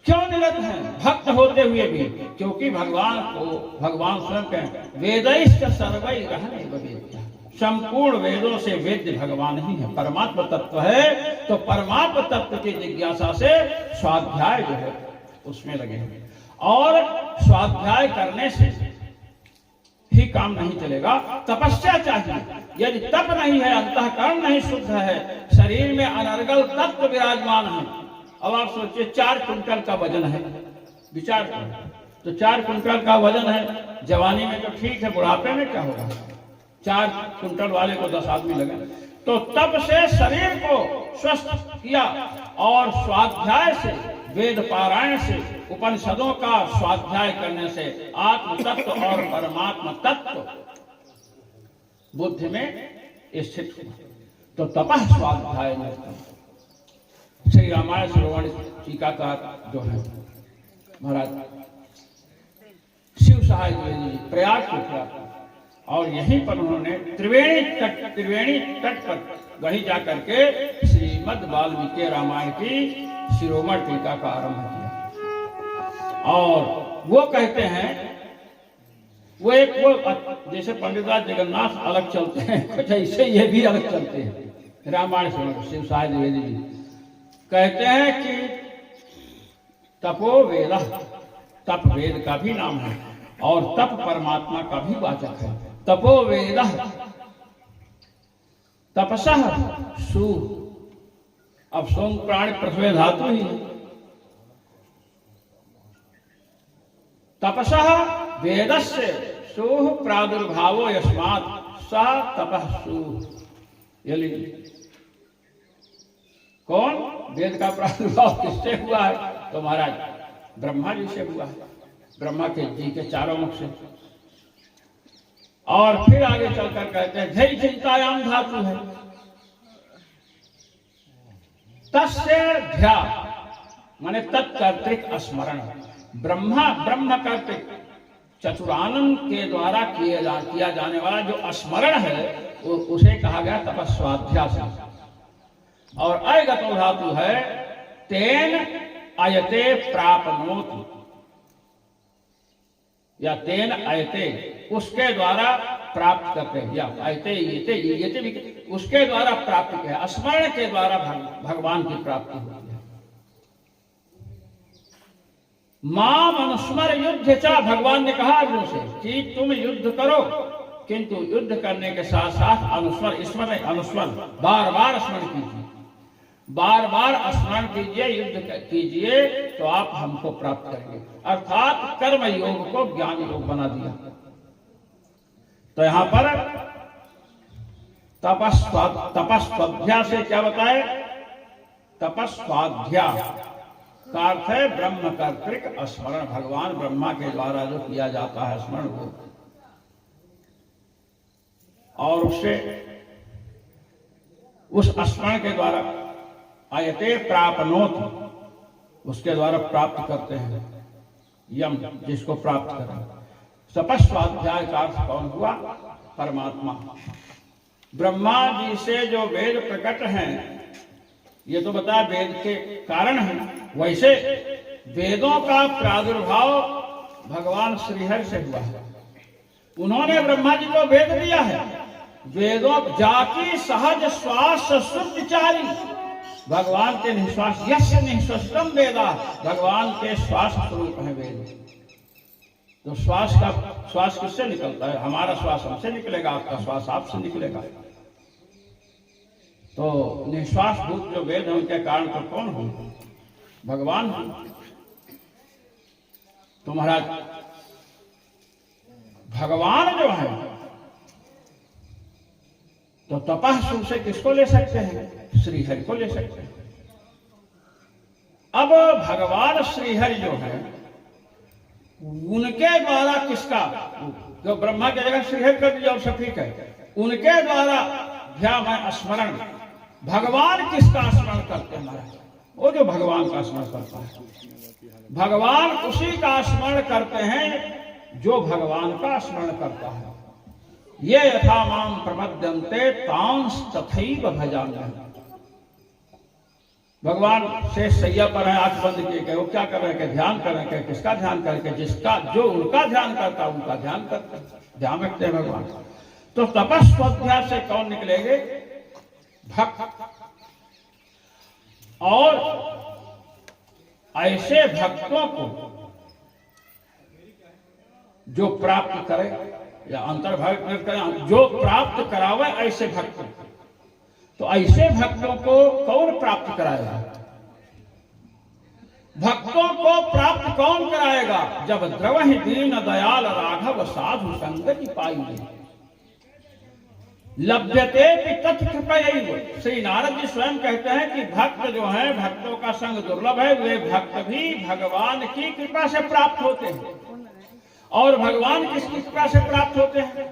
क्यों निरत हैं? भक्त होते हुए भी, क्योंकि भगवान स्वयं कहें वेदैश्च सर्वै रहने वेद्य, संपूर्ण वेदों से वेद्य भगवान ही है, परमात्मा तत्व है। तो परमात्मा तत्व की जिज्ञासा से स्वाध्याय जो है उसमें लगे हैं। और स्वाध्याय करने से ही काम नहीं चलेगा, तपस्या चाहिए। यदि तप नहीं है, अंतःकरण नहीं शुद्ध है, शरीर में अनर्गल तत्व विराजमान है। अब आप सोचिए 4 क्विंटल का वजन है, विचार करें तो 4 क्विंटल का वजन है। जवानी में तो ठीक है, बुढ़ापे में क्या होगा? 4 क्विंटल वाले को 10 आदमी लगे। तो तप से शरीर को स्वस्थ किया और स्वाध्याय से, वेद पारायण से, उपनिषदों का स्वाध्याय करने से आत्म तत्व और परमात्मा तत्व बुद्धि में स्थित हुआ। तो तपः स्वाध्याय में श्री रामायण श्रवण टीकाकार जो है महाराज शिव सहाय द्विवेदी प्रयाग को किया, और यहीं पर उन्होंने त्रिवेणी तट पर वहीं जाकर के श्रीमद् वाल्मीकि रामायण की शिरोमणि टीका का आरंभ किया। और वो कहते हैं, वो जैसे पंडितदास जगन्नाथ अलग चलते हैं, कुछ ऐसे ये भी अलग चलते हैं। रामायण शिव सहाय द्विवेदी जी कहते हैं कि तपो वेद, तप वेद का भी नाम है और तप परमात्मा का भी वाचक है। तपो वेद तपसः सु, अब सोम प्राण प्रथम धातु ही है। तपसः वेदस्य सुः प्रादुर्भावो यस्मात् सः तपः सु। ये कौन? वेद का प्रादुर्भाव किससे हुआ है? तो महाराज ब्रह्मा जी से हुआ है, ब्रह्मा के जी के चारों मुख से। और फिर आगे चलकर कहते हैं धैर्य चिंतायाम धातु है। तस्य ध्या माने तत्कर्तृक स्मरण, ब्रह्म कर्तृक चतुरानंद के द्वारा किया जाने वाला जो स्मरण है उसे कहा गया तपस्वाध्यास। और अयगतो धातु है तेन अयते प्राप्नोति, या तेन अयते उसके द्वारा प्राप्त करते हैं, या अयते ये भी उसके द्वारा प्राप्त किया। स्मरण के द्वारा भगवान की प्राप्ति होती है। माम अनुस्मर युद्ध चा, भगवान ने कहा अर्जुन से कि तुम युद्ध करो, किंतु युद्ध करने के साथ साथ अनुस्मर बार बार स्मरण कीजिए, बार बार स्मरण कीजिए, युद्ध कीजिए तो आप हमको प्राप्त करेंगे। अर्थात कर्म योग को ज्ञान योग बना दिया। तो यहां पर तपस्वाध्या से क्या बताए? तपस्वाध्या का अर्थ है ब्रह्म कर्तृक स्मरण, भगवान ब्रह्मा के द्वारा जो किया जाता है स्मरण को, और उससे उस स्मरण के द्वारा आयते प्राप्नोत, उसके द्वारा प्राप्त करते हैं, यम जिसको प्राप्त करें। तपस्वाध्याय का अर्थ कौन हुआ? परमात्मा। ब्रह्मा जी से जो वेद प्रकट हैं, ये तो बता वेद के कारण हैं, वैसे वेदों का प्रादुर्भाव भगवान श्रीहरि से हुआ है। उन्होंने ब्रह्मा जी को वेद दिया है। वेदों जाकी सहज श्वास शुद्धचारी, भगवान के निश्वास, यस्य निश्वासम वेदा, भगवान के श्वास स्वरूप है वेद। तो श्वास किससे निकलता है? हमारा श्वास हमसे निकलेगा, आपका श्वास आपसे निकलेगा। तो निश्वास भूत जो वेद है उनके कारण तो कौन हो? भगवान हो। तो महाराज भगवान जो है तो तपः सु से किसको ले सकते हैं? श्रीहरि को ले सकते हैं। अब भगवान श्रीहरि जो है उनके द्वारा किसका, जो ब्रह्मा की जगह श्रीहरि कर दिया और सब ठीक है, उनके द्वारा ध्यान स्मरण, भगवान किसका स्मरण करते हैं महाराज? वो जो भगवान का स्मरण करता है, भगवान उसी का स्मरण करते हैं जो भगवान का स्मरण करता है। ये यथा माम प्रपद्यन्ते तांस तथैव भजाम्यहम्। भगवान शेष सैया पर है, आंख बंद किए गए, वो क्या कर रहे हैं? ध्यान कर रहे हैं। किसका ध्यान करके? जिसका, जो उनका ध्यान करता है उनका ध्यान करते हैं, ध्यान रखते हैं भगवान। तो तपस्वाध्याय से कौन निकलेंगे? भक्त। और ऐसे भक्तों को जो प्राप्त करे, या अंतर्भाग करें, जो प्राप्त करावे ऐसे भक्त। तो ऐसे भक्तों को कौन प्राप्त कराएगा? भक्तों को प्राप्त कौन कराएगा? जब द्रवहि दीन दयाल राघव साधु संगति पाई लभ्यते तत्कृपयैव। श्री नारद जी स्वयं कहते हैं कि भक्त जो है, भक्तों का संग दुर्लभ है, वे भक्त भी भगवान की कृपा से प्राप्त होते हैं। और भगवान किसकी कृपा से प्राप्त होते हैं?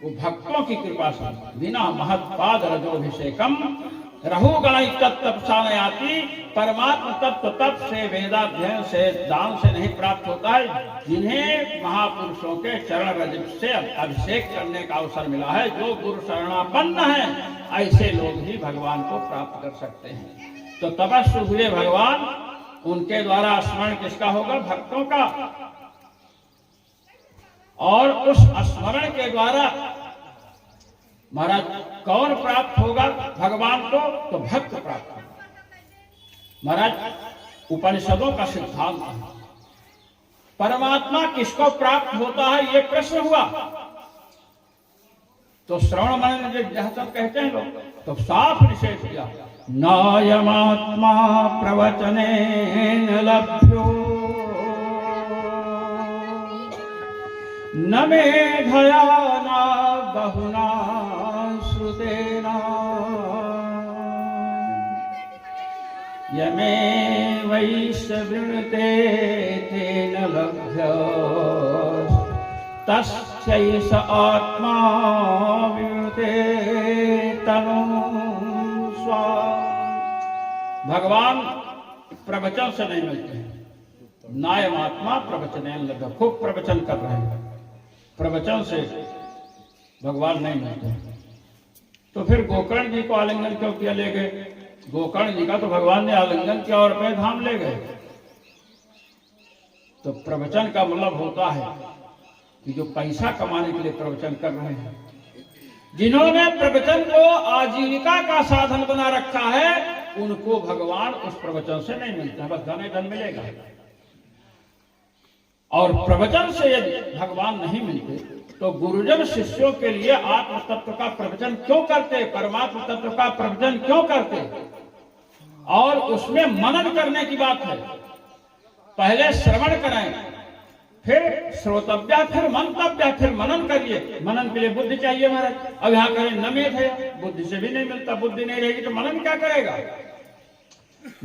वो भक्तों की कृपा से। बिना महत्पाद रजोभिषेकम रहुगण तत्तपसानयाति। परमात्मा तत्व तप से, वेदाध्ययन से, दान से नहीं प्राप्त होता है। जिन्हें महापुरुषों के चरण रज से अभिषेक करने का अवसर मिला है, जो गुरु शरणापन्न है, ऐसे लोग ही भगवान को प्राप्त कर सकते हैं। तो तपस्वी हुए भगवान, उनके द्वारा स्मरण किसका होगा? भक्तों का। और उस स्मरण के द्वारा महाराज कौन प्राप्त होगा भगवान को? तो भक्त प्राप्त होगा। महाराज उपनिषदों का सिद्धांत है, परमात्मा किसको प्राप्त होता है ये प्रश्न हुआ। तो श्रवण मनन जहां तक कहते हैं लोग, तो साफ निषेध किया, नायमात्मा प्रवचनेन लभ्यो न मेधया न बहुना श्रुतेना यमे वैश्य वृणते तेन लभ्य तस्यैष आत्मा विवृते तनु स्वा। भगवान प्रवचन से नहीं मिलते हैं। नायम आत्मा प्रवचन लभ्य। खूब प्रवचन कर रहे हैं, प्रवचन से भगवान नहीं मिलते। तो फिर गोकर्ण जी को आलिंगन क्यों किया ले गए? गोकर्ण जी का तो भगवान ने आलिंगन किया और अपने धाम ले गए। तो प्रवचन का मतलब होता है कि जो पैसा कमाने के लिए प्रवचन कर रहे हैं, जिन्होंने प्रवचन को आजीविका का साधन बना रखा है, उनको भगवान उस प्रवचन से नहीं मिलता, बस धन ही धन मिलेगा। और प्रवचन से यदि भगवान नहीं मिलते तो गुरुजन शिष्यों के लिए आत्म तत्व का प्रवचन क्यों करते? परमात्मा तत्व का प्रवचन क्यों करते? और उसमें मनन करने की बात है। पहले श्रवण करें, फिर श्रोतव्य, फिर मंतव्य, फिर मनन करिए। मनन के लिए बुद्धि चाहिए महाराज। अब यहाँ करें न मेध है, बुद्धि से भी नहीं मिलता। बुद्धि नहीं रहेगी तो मनन क्या करेगा?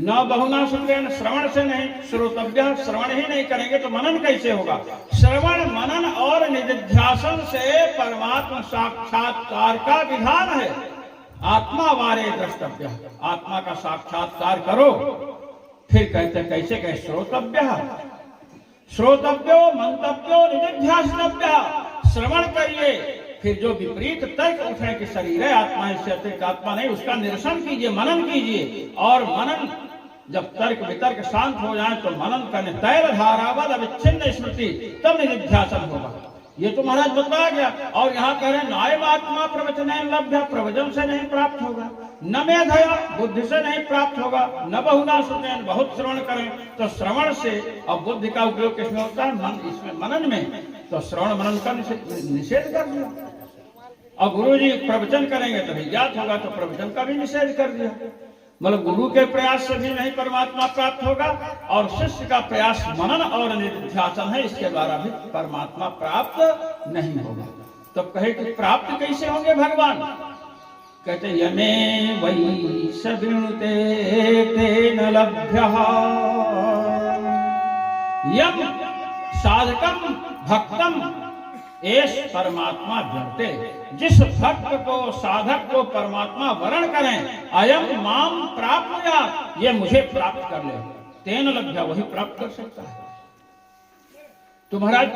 न बहुना श्रुतेन, श्रवण से नहीं, श्रोतव्य, श्रवण ही नहीं करेंगे तो मनन कैसे होगा? श्रवण, मनन और निधिध्यासन से परमात्मा साक्षात्कार का विधान है। आत्मा वारे द्रष्टव्य, आत्मा का साक्षात्कार करो। फिर कहते कैसे कहे? श्रोतव्य, श्रोतव्यो मंतव्यो निधिध्यासव्य। श्रवण करिए, फिर जो विपरीत तर्क उठने की शरीर है, आत्मा इससे अतिरिक्त आत्मा नहीं, उसका निरसन कीजिए, मनन कीजिए। और मनन जब तर्क वितर्क शांत हो जाए तो मनन करने तैर धारावद अविच्छिन्न स्मृति, तब निधिध्यासन होगा। ये तो महाराज बतलाया गया। और यहाँ कह रहे नायम आत्मा प्रवचन लभ्य, प्रवचन से नहीं प्राप्त होगा। न मेधया, बुद्धि से नहीं प्राप्त होगा। न बहुना श्रुतेन, बहुत श्रवण करें तो श्रवण से। और बुद्धि का उपयोग किसमें होता है? मन, इसमें मनन में। तो श्रवण मनन का निषेध कर दिया। और गुरु जी प्रवचन करेंगे तभी ज्ञात होगा, तो प्रवचन का भी निषेध कर दिया। मतलब गुरु के प्रयास से भी नहीं परमात्मा प्राप्त होगा, और शिष्य का प्रयास मनन और निधिध्यासन है, इसके द्वारा भी परमात्मा प्राप्त नहीं होगा। तब कहे कि प्राप्त कैसे होंगे भगवान? कहते यमे वै सवृणुते तेन लभ्यः। यम साधकम भक्तम एस परमात्मा जड़ते। जिस भक्त को साधक को परमात्मा वरण करें, अयम माम प्राप्त या, ये मुझे प्राप्त कर ले, तेन लभ्या, वही प्राप्त कर सकता है। तो महाराज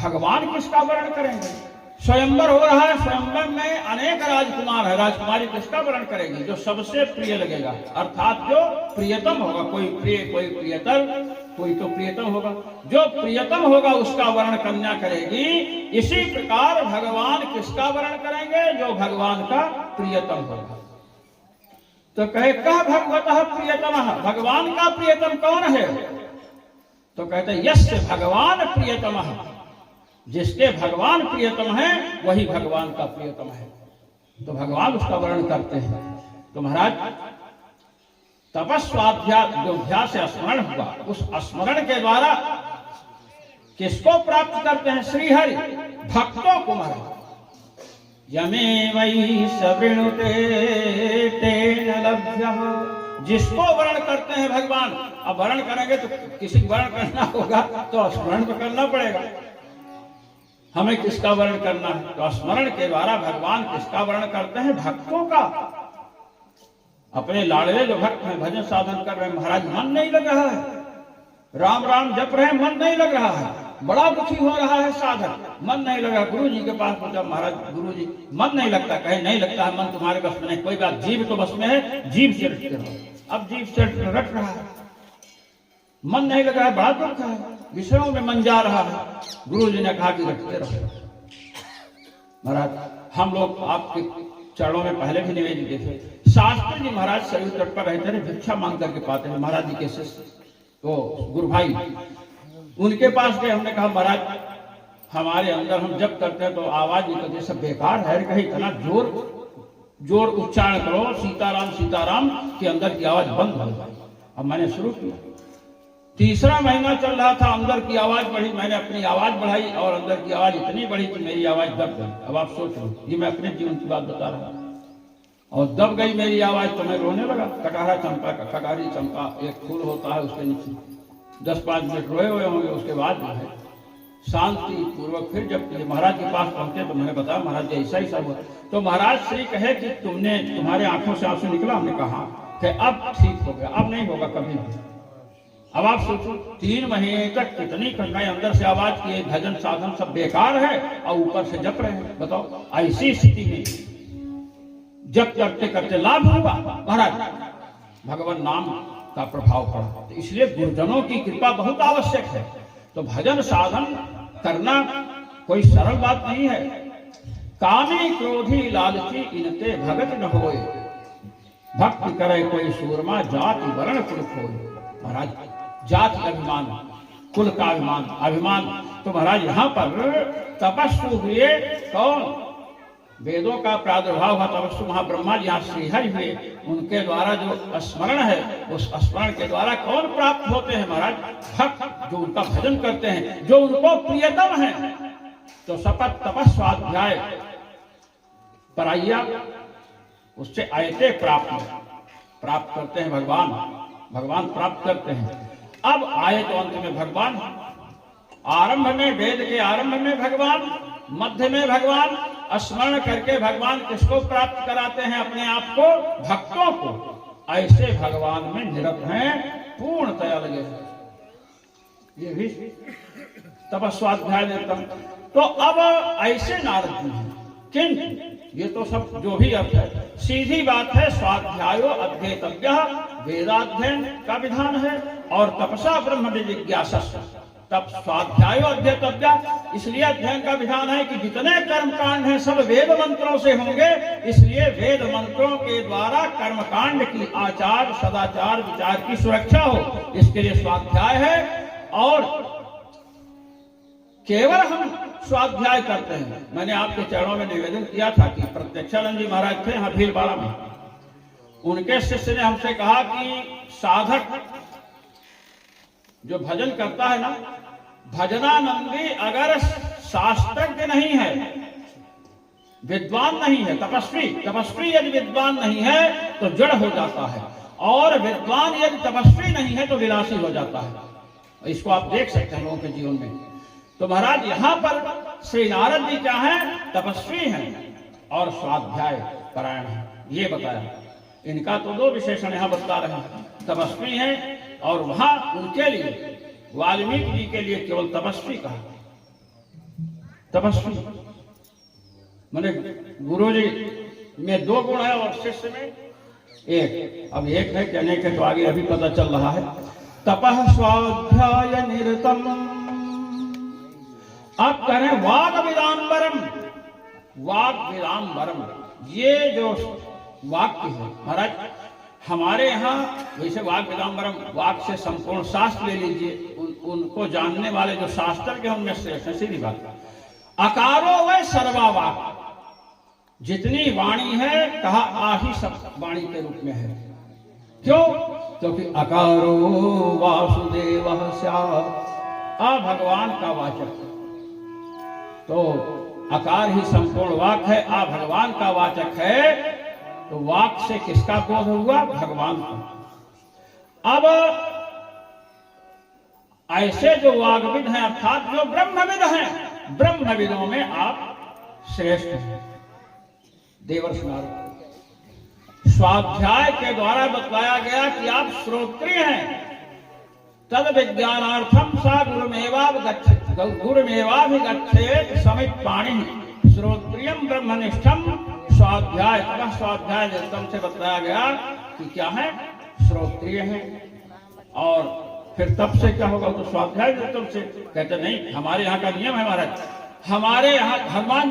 भगवान किसका वरण करेंगे? स्वयंवर हो रहा है, स्वयंवर में अनेक राजकुमार है, राजकुमारी किसका वरण करेगी? जो सबसे प्रिय लगेगा, अर्थात जो प्रियतम होगा। कोई प्रिय, कोई प्रियतर, कोई तो प्रियतम होगा। जो प्रियतम होगा उसका वर्ण कन्या करेगी। इसी प्रकार भगवान किसका वर्ण करेंगे? जो भगवान का प्रियतम होगा। तो कहे कह भगवतः प्रियतम, भगवान का प्रियतम कौन है? तो कहते यस्य भगवान प्रियतम, जिसके भगवान प्रियतम है वही भगवान का प्रियतम है। तो भगवान उसका वर्ण करते हैं। तो महाराज तपस्वाध्यास से स्मरण हुआ, उस स्मरण के द्वारा किसको प्राप्त करते हैं? श्रीहरि, भक्तों को। महाराज यमे वही सवृणुते तेन लभ्यः, जिसको वर्ण करते हैं भगवान। अब वर्ण करेंगे तो किसी को वर्ण करना होगा तो स्मरण तो करना पड़ेगा। हमें किसका वर्ण करना है? तो स्मरण के द्वारा भगवान किसका वर्ण करते हैं? भक्तों का। अपने लाडले जो भक्त हैं, भजन साधन कर रहे हैं, महाराज मन नहीं लग रहा है, राम राम जप रहे हैं, मन नहीं लग रहा है, बड़ा दुखी हो रहा है साधक, मन नहीं लग रहा। गुरु जी के पास पहुंचा, महाराज गुरु जी मन नहीं लगता। कहे नहीं लगता है मन तुम्हारे बस में नहीं, कोई बात, जीव तो बस में है, जीव से रटते रहो। अब जीव से रट रहा है, मन नहीं लग रहा है, बड़ा दुख है, विषयों में मन जा रहा है। गुरु जी ने कहा कि रटते रहो। महाराज हम लोग आपके चरणों में पहले भी निवेदित थे। शास्त्री जी महाराज सरयू तट पर रहते थे, भिक्षा मांग करके पाते हैं। महाराज जी के शिष्य तो गुरु भाई, उनके पास गए। हमने कहा महाराज हमारे अंदर हम जब करते हैं तो आवाज निकलती, सब बेकार है, कहीं इतना जोर उच्चारण करो सीताराम सीताराम के अंदर की आवाज बंद हो जाए। अब मैंने शुरू किया, तीसरा महीना चल रहा था, अंदर की आवाज बढ़ी, मैंने अपनी आवाज बढ़ाई और अंदर की आवाज इतनी बढ़ी कि मेरी आवाज दब गई। अब आप सोच लो, ये मैं अपने जीवन की बात बता रहा हूँ। और दब गई मेरी आवाज तो मैं रोने लगा। कटारा चंपा का, कटारी चंपा एक फूल होता है, उसके नीचे 10-5 मिनट रोए हुए होंगे। उसके बाद जो है शांति पूर्वक फिर जब महाराज के पास पहुंचे तो मैंने बताया महाराज जी ऐसा ही सब हुआ। तो महाराज श्री कहे कि तुम्हारे आंखों से आंसू निकला? हमने कहा कि अब ठीक हो गया, अब नहीं होगा कभी भी। अब आप सोचो 3 महीने तक कितनी कठिनाई, अंदर से आवाज की भजन साधन सब बेकार है और ऊपर से जप रहे हैं। बताओ ऐसी स्थिति में जप करते करते लाभ होगा? महाराज भगवान नाम का प्रभाव पड़ा। तो इसलिए गुरुजनों की कृपा बहुत आवश्यक है। तो भजन साधन करना कोई सरल बात नहीं है। कामी क्रोधी लालची इनते भगत न होए, भक्ति करे कोई सूरमा जाति वर्ण कुल खोए। महाराज जाति अभिमान, कुल का अभिमान। तो महाराज यहाँ पर तपस्वी हुए कौन? वेदों का प्रादुर्भाव हुआ तपस्वी महाब्रह्मा जी, यहाँ श्रीहरि हुए। उनके द्वारा जो स्मरण है, उस स्मरण के द्वारा कौन प्राप्त होते हैं? महाराज भक्त, जो उनका भजन करते हैं, जो उनको प्रियतम है। तो शपथ तपस्वाध्याय पराइया, उससे आयते प्राप्त करते हैं भगवान प्राप्त करते हैं। अब आए तो अंत में भगवान, आरंभ में वेद के आरंभ में भगवान, मध्य में भगवान, स्मरण करके भगवान किसको प्राप्त कराते हैं? अपने आप को, भक्तों को। ऐसे भगवान में निरत हैं, पूर्णतया लगे हैं। ये भी तपस्वाध्याय देता। तो अब ऐसे नारद जी हैं, किंतु ये तो सब जो भी अर्थ है, सीधी बात है। स्वाध्यायो अध्येतव्य, वेदाध्ययन का विधान है, और तपसा ब्रह्म जिज्ञासा। तब स्वाध्यायो अध्येतव्य, इसलिए अध्ययन का विधान है कि जितने कर्म कांड हैं सब वेद मंत्रों से होंगे। इसलिए वेद मंत्रों के द्वारा कर्म कांड की आचार सदाचार विचार की सुरक्षा हो, इसके लिए स्वाध्याय है। और केवल हम स्वाध्याय करते हैं। मैंने आपके चरणों में निवेदन किया था कि प्रत्यक्षानंद जी महाराज थे यहाँ भीलवाड़ा में, उनके शिष्य ने हमसे कहा कि साधक जो भजन करता है ना, भजनानंदी अगर शास्त्रज्ञ नहीं है, विद्वान नहीं है, तपस्वी यदि विद्वान नहीं है तो जड़ हो जाता है, और विद्वान यदि तपस्वी नहीं है तो विलासी हो जाता है। इसको आप देख सकते हैं लोगों के जीवन में। तो महाराज यहाँ पर श्री नारद जी क्या है? तपस्वी हैं और स्वाध्याय परायण है, ये बताया। इनका तो दो विशेषण यहाँ बता रहे हैं, तपस्वी हैं और वहां उनके लिए वाल्मीकि जी के लिए केवल तपस्वी कहा। तपस्वी माने गुरु जी में दो गुण है और शिष्य में एक। अब एक है कि अनेक है तो आगे अभी पता चल रहा है। तपः स्वाध्याय निरतम। अब करें वाग विदाम्बरम। वाग विदाम्बरम, ये जो वाक्य है महाराज, हमारे यहाँ वैसे वाग विदाम्बरम, वाक से संपूर्ण शास्त्र ले लीजिए, उनको जानने वाले जो शास्त्र के उनमें श्रेष्ठ है, सीधी बात। अकारो वै सर्वा वाक, जितनी वाणी है कहा आही सब वाणी के रूप में है। क्यों? क्योंकि अकारो वासुदेव स्यात्, आ भगवान का वाचक, तो अकार ही संपूर्ण वाक है, आ भगवान का वाचक है, तो वाक से किसका बोध हुआ? भगवान का। अब ऐसे जो वाग्विद हैं अर्थात जो ब्रह्मविद हैं, ब्रह्मविदों में आप श्रेष्ठ हैं। देवर्षि नारद स्वाध्याय के द्वारा बतलाया गया कि आप श्रोत्रिय हैं। तद विज्ञानार्थम सा गुरुमेवाभिगच्छेत समित पाणि श्रोत्रियम ब्रह्मनिष्ठम स्वाध्याय। स्वाध्याय निरतम से बतलाया गया कि क्या है? श्रोत्रिय है। और फिर तब से क्या होगा? तो स्वाध्याय निरतम से कहते नहीं, हमारे यहाँ का नियम है महाराज, हमारे यहाँ हनुमान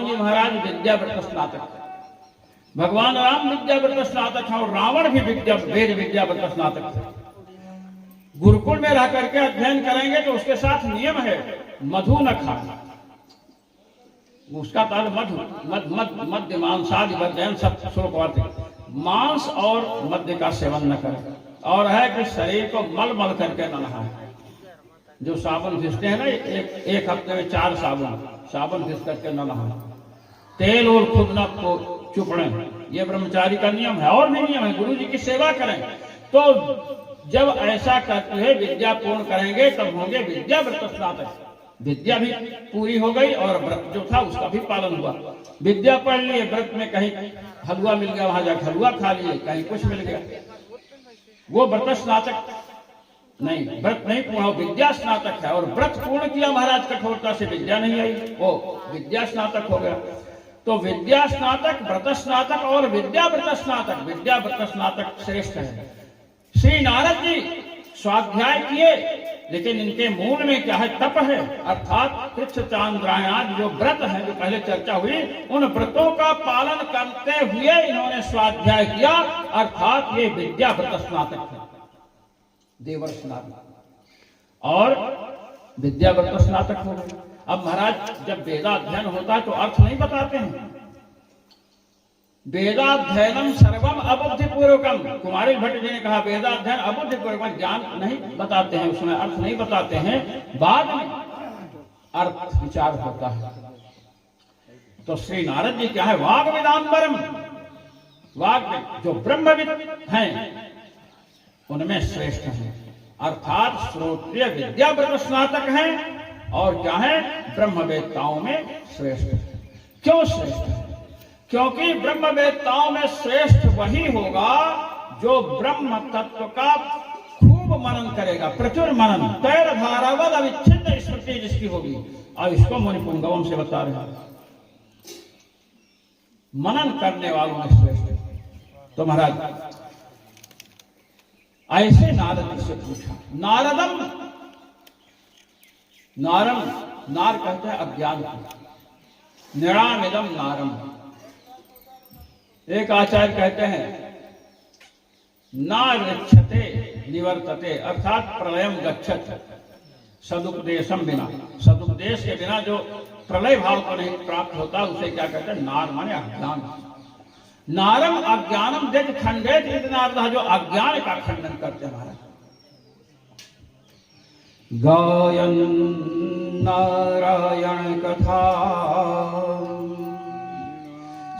जी महाराज विद्याव्रत स्नातक, भगवान राम विद्याव्रत स्नातक है और रावण भी वेद विद्याव्रत स्नातक है। गुरुकुल में रह करके अध्ययन करेंगे तो उसके साथ नियम है मधु न खाना, उसका तार मध्य मांसादि वर्जन सब श्लोक वार्ते, मांस और मध्य का सेवन न करें। और है कि शरीर को मल मल करके न नहाए। जो साबुन घिसते हैं ना, एक हफ्ते में 4 साबुन घिस करके न नहाए, तेल और खुद न को चुपड़े, ये ब्रह्मचारी का नियम है। और भी नियम है, गुरु जी की सेवा करें। तो जब ऐसा करते हैं विद्या पूर्ण करेंगे तब होंगे विद्याव्रत स्नातक। विद्या भी पूरी हो गई और व्रत जो था उसका भी पालन हुआ। विद्या पढ़ लिए, व्रत में कहीं हलवा मिल गया वहां जाकर हलवा खा लिए, कहीं कुछ मिल गया, वो व्रत स्नातक नहीं, व्रत नहीं पूर्ण, विद्या स्नातक है। और व्रत पूर्ण किया महाराज कठोरता से, विद्या नहीं आई, वो विद्या स्नातक हो गया। तो विद्या स्नातक, व्रत स्नातक और विद्याव्रत स्नातक, विद्याव्रत स्नातक श्रेष्ठ है। श्री नारद जी स्वाध्याय किए, लेकिन इनके मूल में क्या है? तप है, अर्थात कृच्छ चांद्रायण जो व्रत है, जो पहले चर्चा हुई, उन व्रतों का पालन करते हुए इन्होंने स्वाध्याय किया, अर्थात ये विद्याव्रत स्नातक है, देवर्षि नारद और विद्याव्रत स्नातक हो गए। अब महाराज जब वेदाध्ययन होता है तो अर्थ नहीं बताते हैं। वेदाध्ययनम सर्वम अबुद्धिपूर्वकम, कुमारी भट्ट जी ने कहा वेदाध्ययन अबुद्धिपूर्वक, ज्ञान नहीं बताते हैं, उसमें अर्थ नहीं बताते हैं, बाद में अर्थ विचार होता है। तो श्री नारद जी क्या है? वाग विदाम्बरम, वाग जो ब्रह्मविद हैं उनमें श्रेष्ठ हैं, अर्थात श्रोत्रिय विद्याव्रत स्नातक हैं। और क्या है? ब्रह्मवेत्ताओं में श्रेष्ठ। क्यों श्रेष्ठ है? क्योंकि ब्रह्मवेत्ताओं में श्रेष्ठ वही होगा जो ब्रह्म तत्व का खूब मनन करेगा, प्रचुर मनन, तैर धारावत अविच्छिन्न स्मृति जिसकी होगी। और इसको मुनि पुंगवम से बता रहे हैं, मनन करने वालों में श्रेष्ठ। तो महाराज ऐसे नारद से पूछा, नारम, नार कहते हैं अज्ञान को, निरामिदम नारम। एक आचार्य कहते हैं ना गच्छते निवर्तते, अर्थात प्रलयम गच्छत सदुपदेशम बिना, सदुपदेश के बिना जो प्रलय भाव को नहीं प्राप्त होता उसे क्या कहते हैं? नार माने अज्ञान। नारम अज्ञानम देख खंडित, इतना अर्थ जो अज्ञान का खंडन करते हैं महाराज। गायन नारायण कथा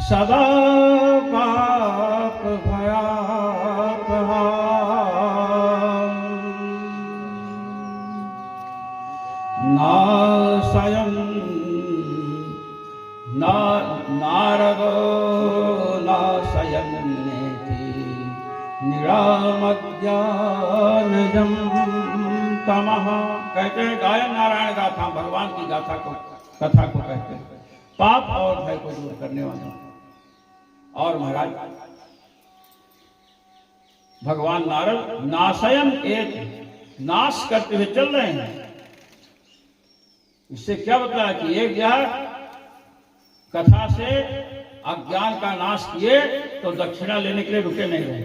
सदा पाप भयापहा, नाशयन् नारदो नाशयन्नेति निरामज्ञानजं तमः। कहते हैं गायन नारायण गाथा, भगवान की गाथा को, कथा को कहते हैं, पाप और भय को दूर करने वाला। और महाराज भगवान नारद नाशयन एक नाश करते हुए चल रहे हैं। इससे क्या बताया कि एक यह कथा से अज्ञान का नाश किए तो दक्षिणा लेने के लिए रुके नहीं रहे।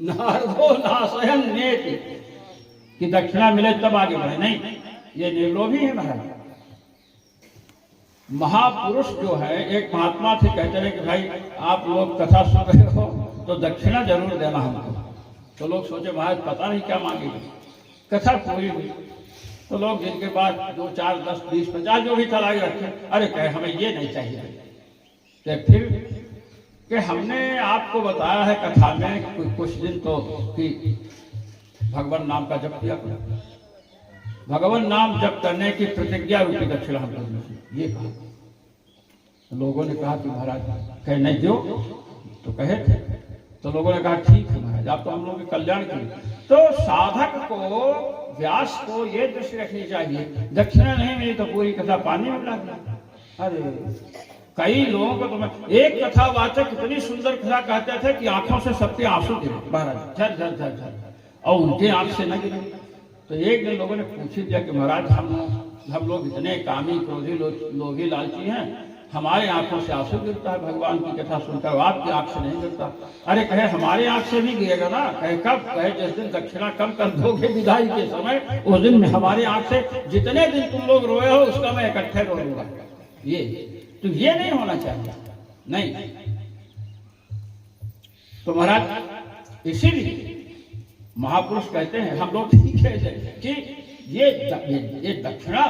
नारदो नाशयन नेति कि दक्षिणा मिले तब आगे बढ़े, नहीं, ये निर्लोभी है महाराज। महापुरुष जो है, एक महात्मा थे, कहते रहे कि भाई आप लोग कथा सुन रहे हो तो दक्षिणा जरूर देना हमको। तो लोग सोचे महाराज पता नहीं क्या मांगेंगे। कथा पूरी हुई तो लोग जिनके पास 2, 4, 10, 20, 50 जो भी चला रखे, अरे कहे हमें ये नहीं चाहिए। तो फिर कि हमने आपको बताया है कथा में कुछ दिन तो कि भगवान नाम का जप किया करो, भगवान नाम जप करने की प्रतिज्ञा रूपी दक्षिणा हम करने से ये कहा। लोगों ने कहा कि महाराज कहे नहीं दो, तो कहे थे। तो लोगों ने कहा ठीक है महाराज, आप तो हम लोगों के कल्याण के लिए। तो साधक को, व्यास को ये दृष्टि रखनी चाहिए, दक्षिणा नहीं मिली तो पूरी कथा पानी में मिला गया। अरे कई लोगों को तो मैं एक कथावाचक इतनी सुंदर कथा कहते थे कि आंखों से सबके आंसू गिरे महाराज, झर झर झर झर, और उनके आंख से न गिरे। तो एक दिन लोगों ने पूछ दिया कि महाराज हम लोग इतने कामी, क्रोधी, लोभी, लालची हैं, हमारे आंखों से आंसू गिरता है भगवान की कथा सुनकर, आपकी आंख से नहीं गिरता। अरे कहे हमारे आंख से भी गिरेगा ना। कहे कब? कहे जिस दिन दक्षिणा कम कर दोगे विदाई के समय, उस दिन हमारे आंख से जितने दिन तुम लोग रोए हो उसका मैं इकट्ठे रो लूंगा। ये तो ये नहीं होना चाहिए, नहीं। तो महाराज इसीलिए महापुरुष कहते हैं हम लोग ठीक है कि ये दक्षिणा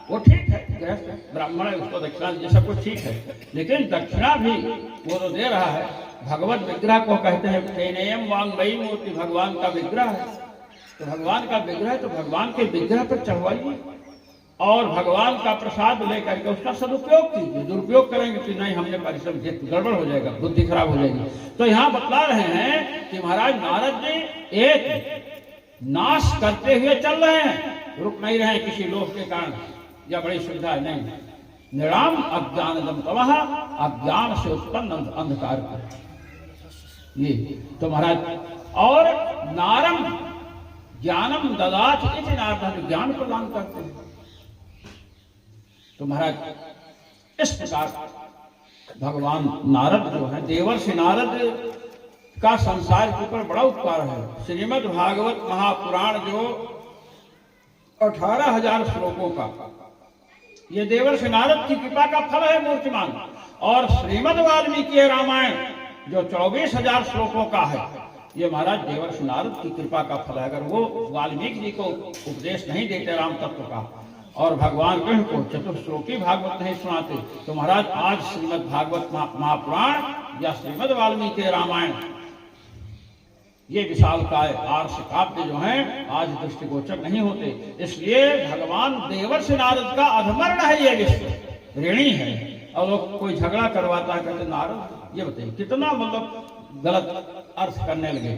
वो ठीक है, गृहस्थ ब्राह्मण है उसको दक्षिणा ये सब कुछ ठीक है, लेकिन दक्षिणा भी वो तो दे रहा है। भगवत विग्रह को कहते हैं तेनेयम वांगमयी मूर्ति, भगवान का विग्रह है। तो भगवान का विग्रह तो भगवान के विग्रह पर चढ़वाइए और भगवान का प्रसाद लेकर के उसका सदुपयोग कीजिए। दुरुपयोग करेंगे कि नहीं हमने परिश्रम किया, गड़बड़ हो जाएगा, बुद्धि खराब हो जाएगी। तो यहाँ बतला रहे हैं कि महाराज नारद जी एक नाश करते हुए चल रहे हैं, रुक नहीं रहे किसी लोभ के कारण या बड़ी सुविधा है, नहीं। निराम अज्ञानदम तमः, अज्ञान से उत्पन्न अंधकार को ये। तो महाराज और नारम ज्ञानम ददात, इति नारद ज्ञान प्रदान करते हैं। तो महाराज इस प्रकार भगवान नारद जो है, देवर्षि नारद का संसार के ऊपर बड़ा उपकार है। श्रीमद् भागवत महापुराण जो 18,000 श्लोकों का, ये देवर्षि नारद की कृपा का फल है मूर्तिमान। और श्रीमद् वाल्मीकि रामायण जो 24,000 श्लोकों का है, ये महाराज देवर्षि नारद की कृपा का फल है। अगर वो वाल्मीकि जी को उपदेश नहीं देते राम तत्व का और भगवान कृष्ण को चतुश्लोकी भागवत नहीं सुनाते, तो महाराज आज श्रीमद् भागवत महापुराण या श्रीमद् वाल्मीकि रामायण ये विशालकाय आर्ष काव्य जो हैं आज दृष्टिगोचर नहीं होते। इसलिए भगवान देवर्षि नारद का अधमर्ण है ये विश्व, ऋणी है। और लोग कोई झगड़ा करवाता है, कहते नारद, ये बताइए कितना मतलब गलत अर्थ करने लगे।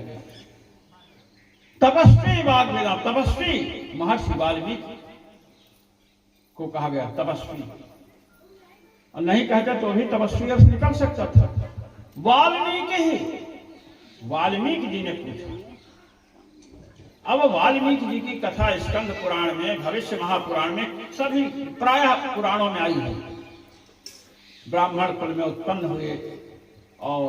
तपस्वी वाग्वेदा, तपस्वी महर्षि वाल्मीकि को कहा गया तपस्वी, और नहीं कहते तो भी तपस्वी अर्थ निकल सकता था। वाल्मीकि जी ने पूछा। अब वाल्मीकि जी की कथा स्कंद पुराण में, भविष्य महापुराण में, सभी प्रायः पुराणों में आई है। ब्राह्मण कुल में उत्पन्न हुए और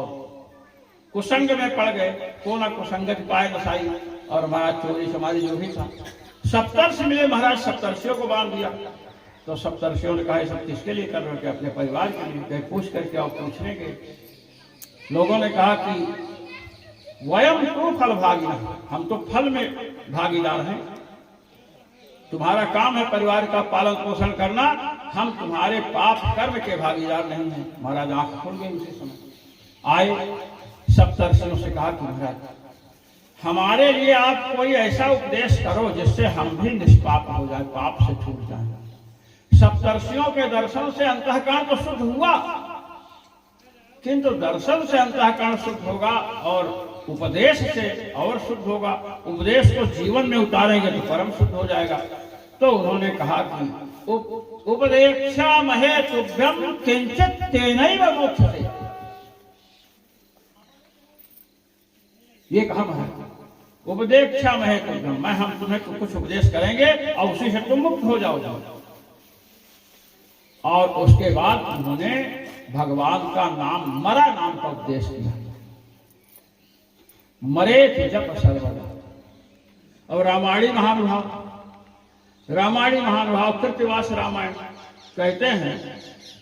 कुसंग में पड़ गए, को न कुसंगत पाए दसाई, और महाराज चोरी समाधि जो भी था। सप्तर्षि मिले, महाराज सप्तर्षियों को बांध दिया। तो सप्तर्षियों ने कहा सब किसके लिए कर रहे हो? अपने परिवार के लिए। कहीं पूछ करके और पूछने के लोगों ने कहा कि वयम तो फल भागिना, हम तो फल में भागीदार हैं। तुम्हारा काम है परिवार का पालन पोषण करना, हम तुम्हारे पाप कर्म के भागीदार नहीं हैं। महाराज आंख खुल गई उसी समय। आए सप्तर्षियों से कहा कि महाराज हमारे लिए आप कोई ऐसा उपदेश करो जिससे हम भी निष्पाप हो जाए, पाप से छूट जाए। सप्तर्षियों के दर्शन से अंतःकरण तो शुद्ध हुआ, किंतु दर्शन से अंतःकरण शुद्ध होगा और उपदेश से और शुद्ध होगा। उपदेश को जीवन में उतारेंगे तो परम शुद्ध हो जाएगा। तो उन्होंने कहा कि उपदेक्षामहे तुभ्यं किंचित् तेनैव मोक्षसे। ये कहा महाराज, उपदेक्षामहे तुभ्यं, मैं हम तुम्हें कुछ उपदेश करेंगे और उसी से तुम मुक्त हो जाओगे। और उसके बाद उन्होंने भगवान का नाम, मरा नाम का उपदेश किया। मरे जप सर्वदा। और रामायणी महानुभाव कृत्यवास रामायण कहते हैं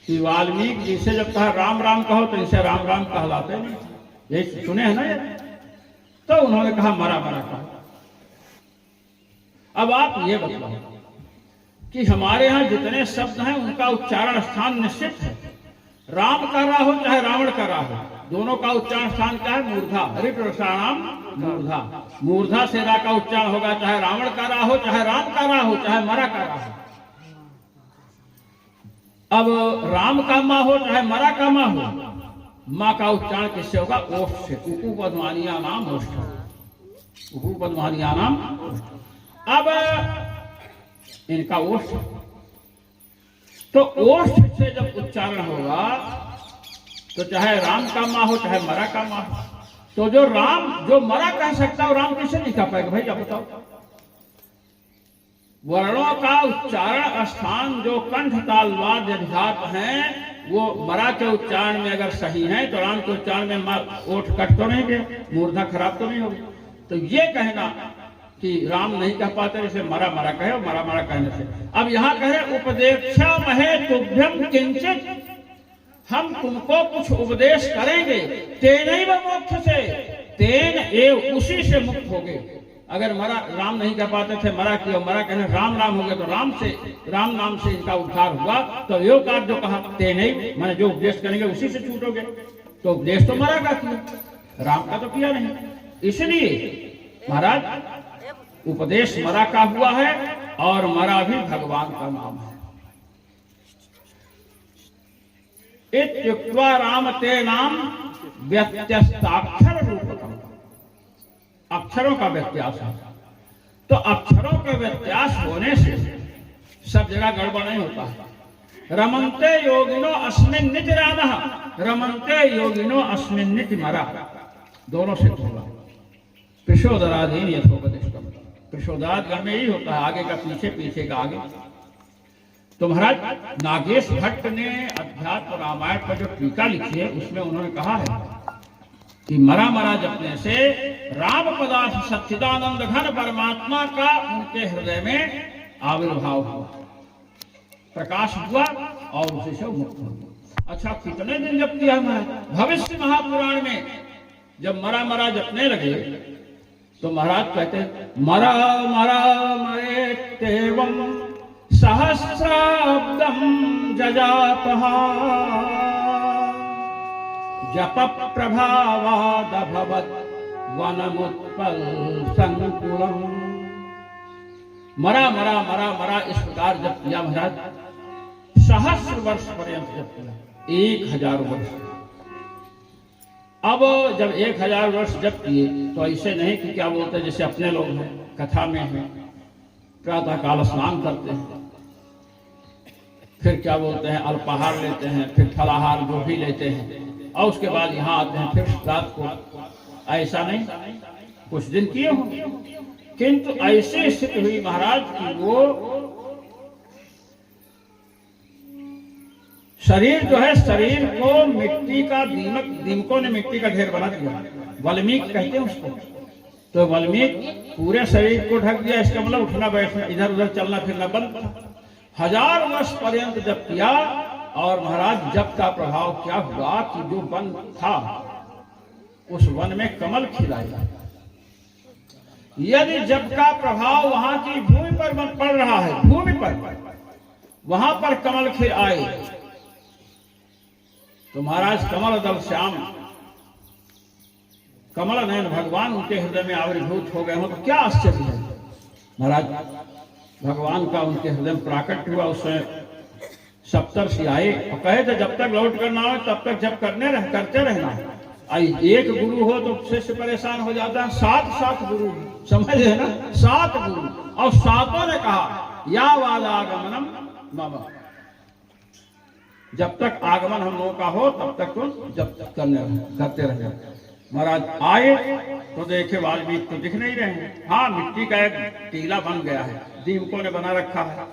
कि वाल्मीकि जी से जब कहा राम राम कहो तो इसे राम राम कहलाते नहीं, यही सुने हैं ना ये। तो उन्होंने कहा मरा मरा कहो। अब आप ये बताओ कि हमारे यहाँ जितने शब्द हैं उनका उच्चारण स्थान निश्चित है। राम का रा हो चाहे रावण का रा हो, दोनों का उच्चारण स्थान क्या है? मूर्धा। ऋतुषाणाम मूर्धा। मूर्धा से रा का उच्चारण होगा, चाहे रावण का रा हो, चाहे राम का रा हो, चाहे मरा का रा हो। अब राम का माँ हो चाहे मरा का माँ हो, माँ का उच्चारण किससे होगा? ओष्ठ से। उपू पद्मानिया नाम ओष्ठ। उपू पद्मानिया नाम ओष्ठ। अब इनका ओष्ठ, तो ओष्ठ से जब उच्चारण होगा तो चाहे राम का माँ हो चाहे मरा का माँ हो, तो जो राम जो मरा कह सकता है राम कैसे नहीं कह पाएगा? भाई आप बताओ। वर्णों का उच्चारण स्थान जो कंठ ताल वाद्य अधिघात हैं, वो मरा के उच्चारण में अगर सही है तो राम के उच्चारण में ओठ कट तो नहीं गए, मूर्धा खराब तो नहीं होगी। तो ये कहना कि राम नहीं कह पाते जैसे मरा मरा कहे, और मरा मरा कहने से। अब यहाँ कहे उपदेक्षामहे तुभ्यं किंचित्, हम तुमको कुछ उपदेश करेंगे। तेनैव मोक्षसे, तेन एव, उसी से मुक्त होगे। अगर मरा राम नहीं कह पाते थे, मरा किया, मरा कहने राम राम हो गए, तो राम से, राम नाम से इनका उद्धार हुआ। तो यो कार्य जो कहा तेनैव, मैंने जो उपदेश करेंगे उसी से छूटोगे। तो उपदेश तो मरा का किया, राम का तो किया नहीं। इसलिए महाराज उपदेश मरा का हुआ है और मरा भी भगवान का नाम है। इत्युक्त्वा राम ते नाम व्यत्यस्ताक्षर रूपकम, अक्षरों का व्यत्यास है। तो अक्षरों के व्यत्यास होने से सब जगह गड़बड़ नहीं होता है। रमन्ते योगिनो अस्मिन् निति रामः, रमन्ते योगिनो अस्मिन् निति मरा, दोनों से होगा। कृशोदराधीन यथोपदिष्टम, कृशोदराद में ही होता है, आगे का पीछे, पीछे का आगे। तो महाराज नागेश भट्ट ने अध्यात्म रामायण पर जो टीका लिखी है उसमें उन्होंने कहा है कि मरा मरा जपने से राम पदार्थ सच्चिदानंद घन परमात्मा का उनके हृदय में आविर्भाव हुआ, प्रकाश हुआ और उसी से मुक्त हुआ। अच्छा, कितने दिन जप किया है? भविष्य महापुराण में जब मरा मरा जपने लगे तो महाराज कहते मरा मरा मरे तेवं सहस्राब्दं जजापहा जप प्रभावादभवत् वनमुत्पल संकुलम। मरा मरा मरा मरा इस प्रकार जप किया महाराज, सहस्र वर्ष पर्यंत जप किया, 1000 वर्ष। अब जब 1000 वर्ष जप किए तो ऐसे नहीं कि क्या बोलते जैसे अपने लोग हैं कथा में हैं, प्रातः काल स्नान करते हैं, फिर क्या बोलते हैं अल्पाहार लेते हैं, फिर फलाहार जो भी लेते हैं, और उसके बाद यहाँ आते हैं फिर रात को। ऐसा नहीं, कुछ दिन किए होंगे, किंतु ऐसी स्थिति हुई महाराज कि वो शरीर जो है, शरीर को मिट्टी का दीमकों ने मिट्टी का ढेर बना दिया, वाल्मीकि कहते हैं उसको। तो वाल्मीकि पूरे शरीर को ढक दिया, इसका मतलब उठना बैठना, इधर उधर चलना फिरना बंद था। 1000 वर्ष पर्यंत जप किया और महाराज जप का प्रभाव क्या हुआ कि जो वन था उस वन में कमल खिलाया। यदि जप का प्रभाव वहां की भूमि पर पड़ रहा है, भूमि पर वहां पर कमल खिल आए, तो महाराज कमल दल श्याम कमल नयन भगवान उनके हृदय में आविर्भूत हो गए हो तो क्या आश्चर्य है। महाराज भगवान का उनके हृदय में प्राकट्य हुआ। उसमें सप्तर्षि आए और कहे थे जब तक लौट करना हो तब तक जब करते रहना। एक गुरु हो तो शिष्य परेशान हो जाता है, 7 गुरु समझ रहे ना, 7 गुरु, और 7 ने कहा या वादागमनम मम, जब तक आगमन हम लोगों का हो तब तक तुम जब तक करते रहे। महाराज आए तो देखे वाल्मीकि तो दिख नहीं रहे हैं। हाँ, मिट्टी का एक टीला बन गया है, दीपकों ने बना रखा है,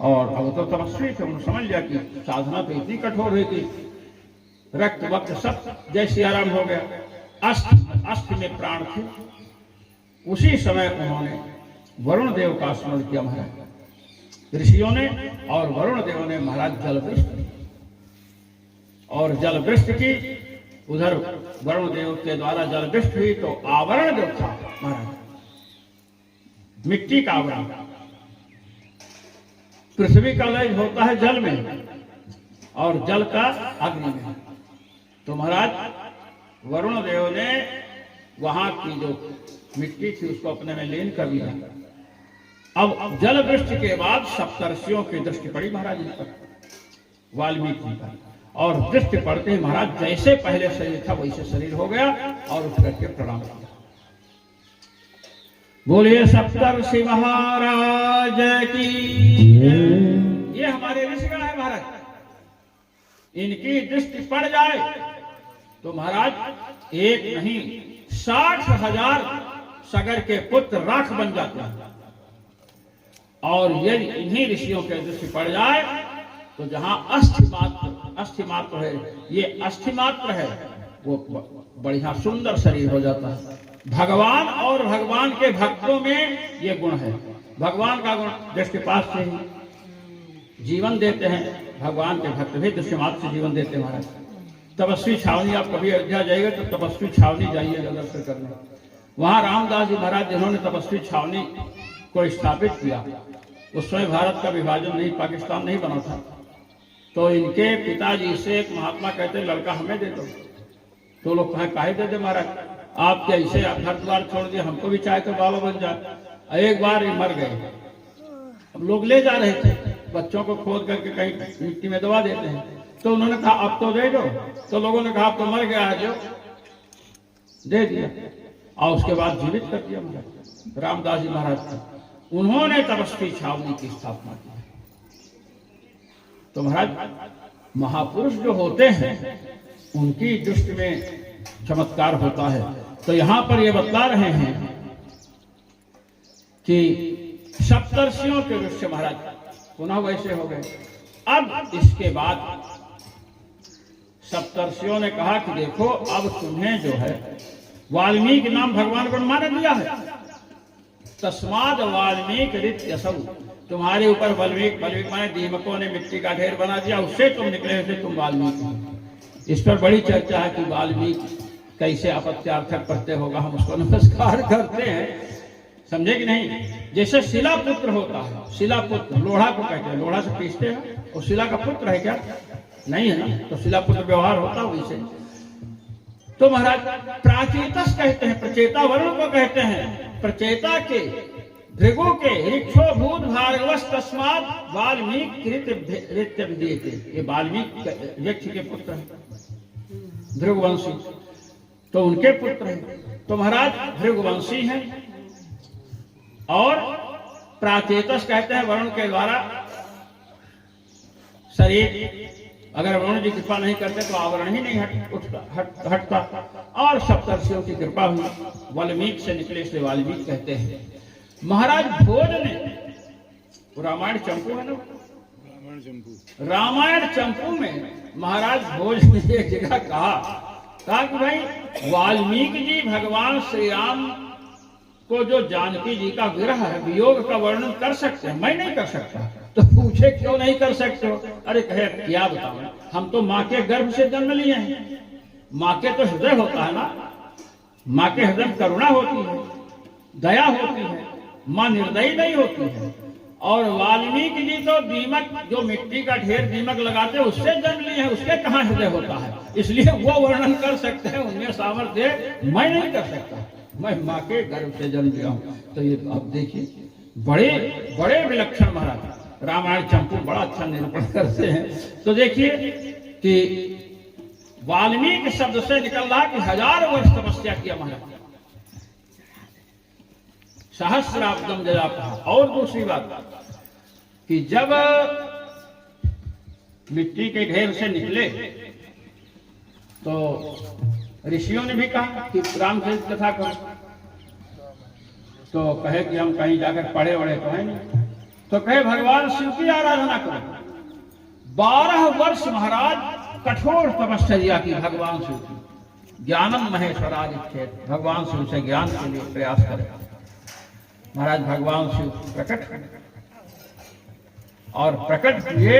और अब तो तपस्वी थे, उन्होंने समझ लिया कि साधना तो इतनी कठोर हुई कि रक्त वक्त सब जैसे आराम हो गया। अस्थि में प्राण थे। उसी समय उन्होंने वरुण देव का स्मरण किया महाराज, ऋषियों ने और वरुण देव ने महाराज जलवृष्टि की, और जलवृष्टि की उधर वरुण देव के द्वारा जलवृष्टि हुई तो आवरण जो था महाराज, मिट्टी का आवरण। पृथ्वी का लय होता है जल में और जल का अग्नि में। तो महाराज वरुण देव ने वहां की जो मिट्टी थी उसको अपने में लीन कर लिया। अब जल वृष्टि के बाद सप्तर्षियों की दृष्टि पड़ी महाराज जी पर, वाल्मीकि पर, और दृष्टि पड़ते ही महाराज जैसे पहले शरीर था वैसे शरीर हो गया और उठ करके प्रणाम किया। बोलिए सप्तर्षि महाराज की। ये हमारे ऋषिगण है महाराज, इनकी दृष्टि पड़ जाए तो महाराज एक नहीं 60,000 सगर के पुत्र राख बन जाते हैं। और यदि इन्हीं ऋषियों के दृष्टि पड़ जाए तो जहां अस्थि मात्र है, ये अस्थि मात्र है, वो बढ़िया सुंदर शरीर हो जाता है। भगवान और भगवान के भक्तों में ये गुण है। भगवान का गुण दृष्टिपात से ही जीवन देते हैं, भगवान के भक्त भी दृष्टिमात्र से जीवन देते हैं महाराज। तपस्वी छावनी, आप कभी अयोध्या जाइएगा तो तपस्वी छावनी जाइएगा दर्शन करने। वहां रामदास जी महाराज जिन्होंने तपस्वी छावनी को स्थापित किया, उस समय भारत का विभाजन नहीं, पाकिस्तान नहीं बना था, तो इनके पिताजी से एक महात्मा कहते लड़का हमें दे दो। तो लोग कहे काहे दे दे महाराज, आप कैसे घर द्वार छोड़ दिए, हमको भी चाहे तो बाबा बन जाए। एक बार ये मर गए, अब लोग ले जा रहे थे, बच्चों को खोद करके कहीं मिट्टी में दबा देते हैं, तो उन्होंने कहा अब तो दे दो। तो लोगों ने कहा अब तो मर गया है, जो दे दिया, और उसके बाद जीवित कर दिया महाराज रामदास जी महाराज को। उन्होंने तपस्वी छावनी की स्थापना की। तो महाराज महापुरुष जो होते हैं उनकी दृष्टि में चमत्कार होता है। तो यहां पर ये बतला रहे हैं कि सप्तर्षियों के दृश्य महाराज पुनः वैसे हो गए। अब इसके बाद सप्तर्षियों ने कहा कि देखो अब तुम्हें जो है वाल्मीकि नाम भगवान को माने दिया है, तस्माद वाल्मीकि ऋत्यसौ, तुम्हारे ऊपर वाल्मीकि माने दीमकों ने मिट्टी का ढेर बना दिया, उससे तुम निकले थे, तुम वाल्मीकि। इस पर बड़ी चर्चा है कि वाल्मीकि कैसे अपत्यार्थक प्रत्यय होगा, हम उसको नमस्कार करते हैं, समझे कि नहीं। जैसे शिला पुत्र होता है, शिला पुत्र लोढ़ा को कहते हैं, लोढ़ा से पीसते हैं, और शिला का पुत्र है क्या, नहीं है ना, तो शिला पुत्र व्यवहार होता है वैसे। तो महाराज प्राचेतस कहते हैं, प्रचेता वरुण को कहते हैं, प्रचेता के भृगु के ऋक्षो भूत भार्गवस तस्मात् वाल्मीकि ऋत्य विद्यते, ये वाल्मीकि यक्ष के पुत्र हैं, भृगुवंशी, तो उनके पुत्र हैं। तो महाराज भृगुवंशी हैं, और प्राचेतस कहते हैं वरुण के द्वारा शरीर, अगर वरुण जी कृपा नहीं करते तो आवरण ही नहीं हटता। और सप्तर्षियों की कृपा हुई, वाल्मीकि से निकले इसलिए वाल्मीकि कहते हैं। महाराज भोज ने रामायण चंपू है ना, रामायण चंपू में महाराज भोज ने एक जगह कहा कि भाई वाल्मीकि जी भगवान श्री राम को जो जानकी जी का विरह है, वियोग का वर्णन कर सकते हैं, मैं नहीं कर सकता। तो पूछे क्यों नहीं कर सकते हो? अरे कहे क्या बताओ, हम तो माँ के गर्भ से जन्म लिए हैं, माँ के तो हृदय होता है ना, माँ के हृदय करुणा होती है, दया होती है, माँ निर्दयी नहीं होती है। और वाल्मीकि जी तो दीमक, जो मिट्टी का ढेर दीमक लगाते हैं उससे जन्म लिए हैं, उसके कहाँ हृदय होता है, इसलिए वो वर्णन कर सकते हैं, उनमें सामर्थ्य मैं नहीं कर सकता, मैं माँ के गर्भ से जन्म लिया हूँ। तो ये आप देखिए बड़े बड़े विलक्षण महाराज रामायण चंपू बड़ा अच्छा निरूपण करते हैं। तो देखिए कि वाल्मीकि शब्द से निकल रहा कि 1000 वर्ष तपस्या किया महाराज, सहस्राब्दम जयापहा। और दूसरी बात कि जब मिट्टी के ढेर से निकले तो ऋषियों ने भी कहा कि रामचरित कथा करो, तो कहे कि हम कहीं जाकर पढ़े वढ़े तो है नहीं, तो कहे भगवान शिव की आराधना करो। 12 वर्ष महाराज कठोर तपस्या की भगवान शिव की, ज्ञानम महेश्वरादिच्छेद, भगवान शिव से ज्ञान के लिए प्रयास करें। महाराज भगवान शिव प्रकट हुए और प्रकट हुए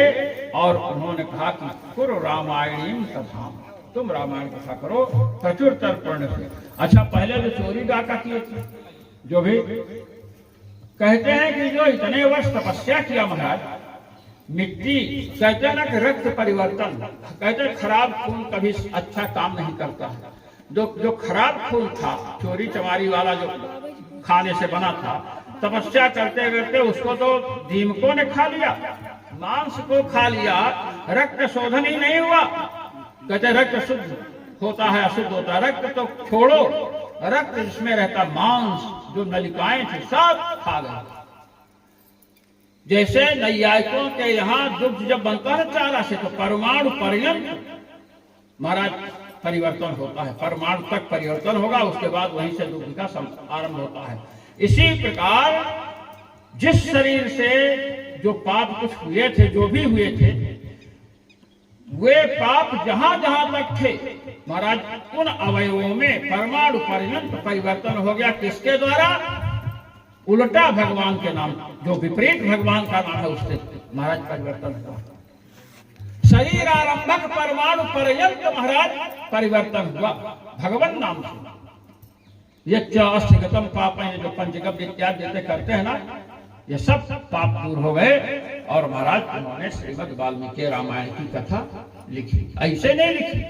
और उन्होंने कहा कि कुरु रामायणीम कथा, तुम रामायण कथा करो प्रचुर तर्पण से। अच्छा, पहले जो चोरी डाका किए थे, जो भी कहते हैं कि जो इतने वर्ष तपस्या किया महाराज, मिट्टी कहते हैं ना कि रक्त परिवर्तन, कहते हैं खराब खून कभी अच्छा काम नहीं करता है। जो खराब खून था, चोरी चमारी वाला जो खाने से बना था, तपस्या करते करते उसको तो दीमकों ने खा लिया, मांस को खा लिया, रक्त शोधन ही नहीं हुआ। कहते रक्त शुद्ध होता है अशुद्ध होता है, रक्त तो छोड़ो, रक्त जिसमें रहता मांस, जो नलिकाएं थी सब खा गए। जैसे नैयायिकों के यहाँ दुग्ध जब बनता है चारा से, तो परमाणु पर्यंत महाराज परिवर्तन होता है, परमाणु तक परिवर्तन होगा, उसके बाद वहीं से दुग्ध का आरंभ होता है। इसी प्रकार जिस शरीर से जो पाप कुछ हुए थे, जो भी हुए थे, वे पाप जहां जहां तक थे महाराज, उन अवयवों में परमाणु पर्यंत परिवर्तन हो गया। किसके द्वारा? उल्टा भगवान के नाम, जो विपरीत भगवान का नाम है उससे महाराज परिवर्तन हुआ। शरीर आरंभक परमाणु पर्यंत महाराज परिवर्तन हुआ भगवान नाम से। ये अस्थिगतम पाप है, जो पंचगव्य इत्यादि जैसे करते हैं ना, ये सब पाप दूर हो गए और महाराज उन्होंने श्रीमद् वाल्मीकि रामायण की कथा लिखी। ऐसे नहीं लिखी,